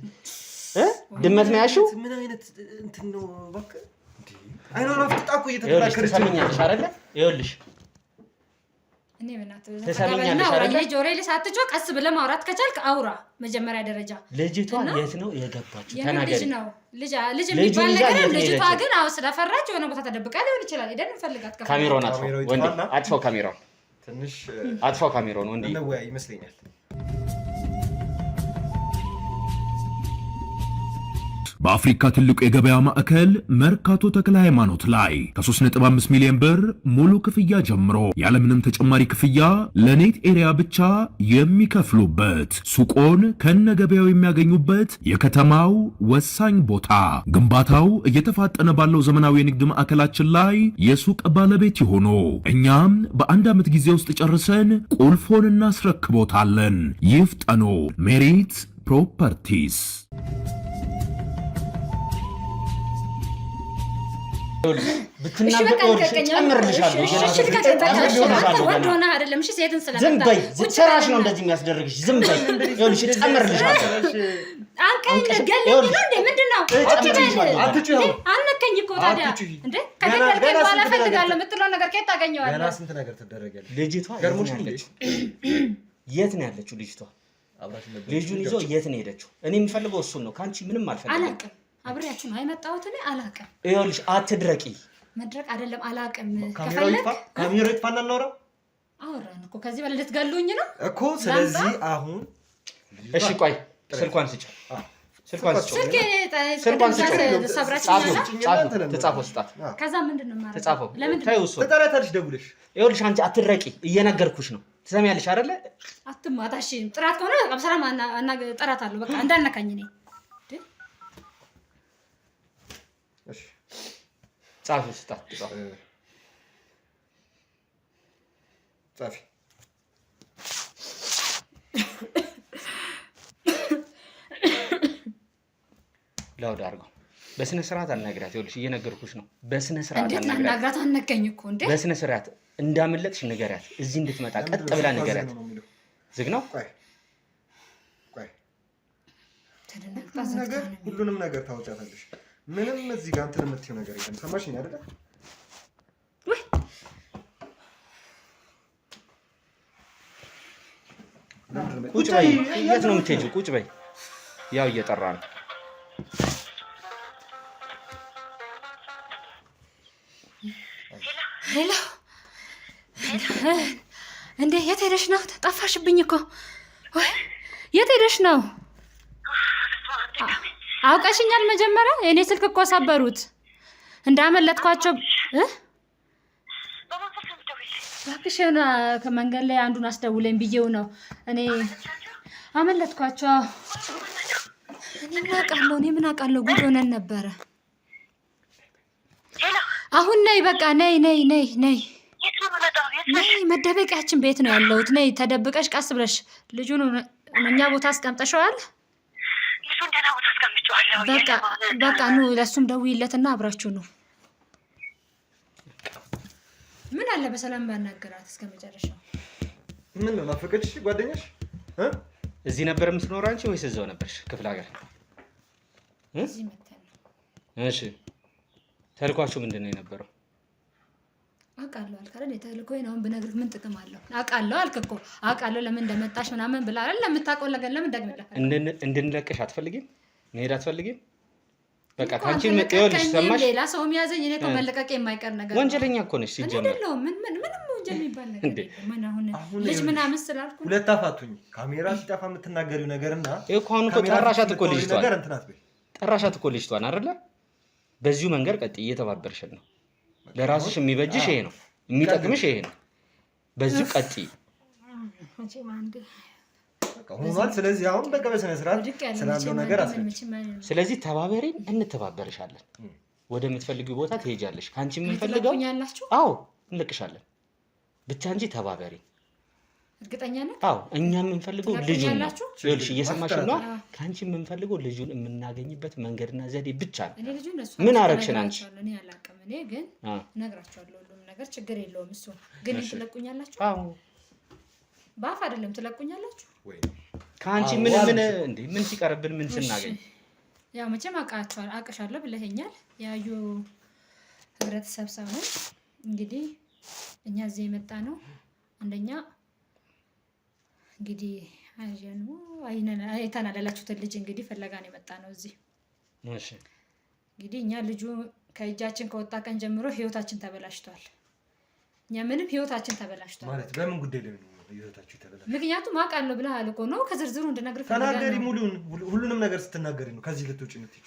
Speaker 2: ድመት ነው ያልሽው?
Speaker 3: ምን አይነት እንትን ነው? እባክህ እንዴ አይኗን አፍጥጣኩ እየተተላከረች
Speaker 2: ትሰሚኛለሽ አይደል? ይኸውልሽ
Speaker 5: እኔ በእናትህ ልጅ ጆሮዬ ላይ ሳትጮህ ቀስ ብለህ ማውራት ከቻልክ አውራ። መጀመሪያ ደረጃ
Speaker 2: ልጅቷ የት ነው የገባችው? ተናገሪ።
Speaker 5: ልጅ የሚባል ነገር ልጅቷ ግን አዎ ስለፈራች የሆነ ቦታ ተደብቃ ሊሆን ይችላል። ሄደን እንፈልጋት።
Speaker 2: ካሜራውን አጥፋው ወንዴ፣ አጥፋው ካሜራውን፣
Speaker 3: ትንሽ
Speaker 2: አጥፋው ካሜራውን ወንዴ።
Speaker 3: እንወያይ ይመስለኛል።
Speaker 4: በአፍሪካ ትልቁ የገበያ ማዕከል መርካቶ ተክለ ሃይማኖት ላይ ከ3.5 ሚሊዮን ብር ሙሉ ክፍያ ጀምሮ ያለምንም ተጨማሪ ክፍያ ለኔት ኤሪያ ብቻ የሚከፍሉበት ሱቆን ከነገበያው የሚያገኙበት የከተማው ወሳኝ ቦታ። ግንባታው እየተፋጠነ ባለው ዘመናዊ የንግድ ማዕከላችን ላይ የሱቅ ባለቤት ይሆኑ። እኛም በአንድ ዓመት ጊዜ ውስጥ ጨርሰን ቁልፎን እናስረክቦታለን። ይፍጠኑ። ሜሪት ፕሮፐርቲስ።
Speaker 2: ዝም በይ። ስራሽ ነው እንደዚህ የሚያስደርግሽ። ዝም በይ። ይኸውልሽ እጨምርልሻለሁ።
Speaker 5: አንቀኝ ገለኝ ነው እንዴ? ምንድን ነው? አነከኝ እኮ ታዲያ እንዴ ከገደልከኝ በኋላ እፈልጋለሁ የምትለው ነገር ከየት ታገኘዋለህ?
Speaker 3: ገና ስንት ነገር ትደረጋለች።
Speaker 2: ልጅቷ የት ነው ያለችው? ልጅቷ ልጁን ይዞ የት ነው ሄደችው? እኔ የምፈልገው እሱን ነው። ካንቺ ምንም አልፈልግም።
Speaker 5: አላውቅም። አብሬያችሁ ነው አይመጣሁት። እኔ አላውቅም።
Speaker 2: ይኸውልሽ አትድረቂ።
Speaker 5: መድረቅ አይደለም አላውቅም።
Speaker 3: ካሜራ ይጥፋና እናውራ።
Speaker 5: አወራን እኮ ከዚህ በላይ ልትገሉኝ ነው
Speaker 3: እኮ። ስለዚህ አሁን
Speaker 2: እሺ ቆይ ስልኳን ስጭ። ስልኳን ስጭ። ተጻፈው ስጣት።
Speaker 5: ከዛ ምንድነው ማለት
Speaker 2: ተጻፈው?
Speaker 5: ለምንድን
Speaker 2: ታዩ እሱ
Speaker 3: ተጠራታለሽ ደውለሽ።
Speaker 2: ይኸውልሽ አንቺ አትድረቂ። እየነገርኩሽ ነው። ትሰሚያለሽ አይደለ?
Speaker 5: አትማታ። እሺ ጥራት ከሆነ በቃ ሰላም ጥራት አለው። በቃ እንዳልነካኝ ነኝ።
Speaker 3: እሺ
Speaker 2: ጻፍ ስጣት።
Speaker 3: ጻፊ
Speaker 2: ላውድ አድርገው። በስነ ስርዓት አናግራት። ይኸውልሽ እየነገርኩሽ ነው። በስነ ስርዓት
Speaker 5: አናግራት። አነቀኝ እኮ እንዴ።
Speaker 2: በስነ ስርዓት እንዳመለጥሽ ንገሪያት። እዚህ እንድትመጣ ቀጥ ብላ ንገሪያት። ዝግ ነው።
Speaker 3: ቆይ ሁሉንም ነገር ታውጫታለሽ። ምንም እዚህ ጋር እንትን የምትይው ነገር የለም። ሰማሽኝ አይደለ?
Speaker 2: ቁጭ በይ። የት ነው የምትሄጂው? ቁጭ በይ። ያው እየጠራ ነው።
Speaker 5: ሄሎ እንዴ፣ የት ሄደሽ ነው? ጠፋሽብኝ እኮ። ወይ የት ሄደሽ ነው? አውቀሽኛል መጀመሪያ? የኔ ስልክ እኮ ሰበሩት እንዳመለጥኳቸው። እባክሽ ከመንገድ ላይ አንዱን አስደውለኝ ብዬው ነው እኔ አመለጥኳቸው። እኔ ምን አውቃለሁ? ጉድ ሆነን ነበረ። አሁን ነይ፣ በቃ ነይ። መደበቂያችን ቤት ነው ያለሁት። ነይ ተደብቀሽ ቀስ ብለሽ ልጁን እኛ ቦታ አስቀምጠሽዋል። በቃ ኑ፣ ለሱም ደውይለትና አብራችሁ ነው። ምን አለ በሰላም ባናገራት እስከ መጨረሻው።
Speaker 3: ምን ነው ናፈቀችሽ ጓደኛሽ?
Speaker 2: እዚህ ነበር የምትኖረው አንቺ ወይስ እዛው ነበርሽ ክፍለ ሀገር?
Speaker 5: እዚህ መተን ነው።
Speaker 2: እሺ ተልኳችሁ ምንድን ነው የነበረው?
Speaker 5: አውቃለሁ አልክ አይደል? የተልኮኝ አሁን ብነግርህ ምን ጥቅም አለው? አውቃለሁ አልክ እኮ። አውቃለሁ ለምን እንደመጣሽ ምናምን ብላ አይደል? ለምታውቀው ነገር ለምን ደግመህ
Speaker 2: እንድንለቅሽ አትፈልጊም? መሄድ አትፈልጊም? በቃ ካንቺ ይኸውልሽ፣ ሰማሽ?
Speaker 5: ሌላ ሰው የሚያዘኝ እኔ እኮ መለቀቅ የማይቀር ነገር።
Speaker 2: ወንጀለኛ እኮ ነሽ ሲጀመር።
Speaker 5: አይደለም ምንም ወንጀል የሚባል ነገር የለም። ምን አሁን ልጅ ምናምን ስላልኩ
Speaker 3: ሁለት አፋቱኝ። ካሜራ ሲጠፋ የምትናገሪው ነገርና
Speaker 2: እኮ አሁን እኮ ጠራሻት እኮ ልጅቷን አይደለ? በዚሁ መንገድ ቀጥይ። እየተባበርሽን ነው። ለራስሽ የሚበጅሽ ይሄ ነው፣ የሚጠቅምሽ ይሄ ነው። በዚሁ ቀጥይ።
Speaker 3: ሆኗል። ስለዚህ አሁን በቃ በስነ ስርዓት ስላለው ነገር አስረጅ።
Speaker 2: ስለዚህ ተባበሪን፣ እንተባበርሻለን። ወደምትፈልጊው ቦታ ትሄጃለሽ። ካንቺ የምንፈልገው አዎ እንልቅሻለን፣ ብቻ እንጂ ተባበሪን።
Speaker 5: እርግጠኛ ነህ?
Speaker 2: አዎ እኛ የምንፈልገው ልጁን ነው። ይኸውልሽ እየሰማሽ ነው። ካንቺ የምንፈልገው ልጁን የምናገኝበት መንገድና ዘዴ ብቻ ነው።
Speaker 5: እኔ ልጁን እሱ
Speaker 2: ምን አረግሽን አንቺ?
Speaker 5: እኔ አላውቅም። እኔ ግን እነግራቸዋለሁ ሁሉም ነገር፣ ችግር የለውም። እሱ ግን ትለቁኛላችሁ?
Speaker 2: አዎ
Speaker 5: በአፍ አይደለም ትለቁኛላችሁ
Speaker 3: ወይ?
Speaker 2: ካንቺ ምን ሲቀርብን ምን ስናገኝ?
Speaker 5: ያው መቼም አውቅሻለሁ ብለኸኛል። ያዩ ህብረተሰብ ሰው ነው። እንግዲህ እኛ እዚህ የመጣ ነው አንደኛ እንግዲህ አጀኑ አይተናል ያላችሁትን ልጅ እንግዲህ ፈለጋ ነው የመጣ ነው እዚህ።
Speaker 2: እሺ
Speaker 5: እንግዲህ እኛ ልጁ ከእጃችን ከወጣ ቀን ጀምሮ ህይወታችን ተበላሽቷል። እኛ ምንም ህይወታችን ተበላሽቷል
Speaker 3: ማለት በምን ጉዳይ ላይ ነው ህይወታችሁ ተበላሽቷል?
Speaker 5: ምክንያቱም አውቃለሁ ብለሃል እኮ ነው። ከዝርዝሩ እንድነግርህ
Speaker 3: ተናገሪ። ሙሉን ሁሉንም ነገር ስትናገሪ ነው ከዚህ ልትውጪ የምትይው።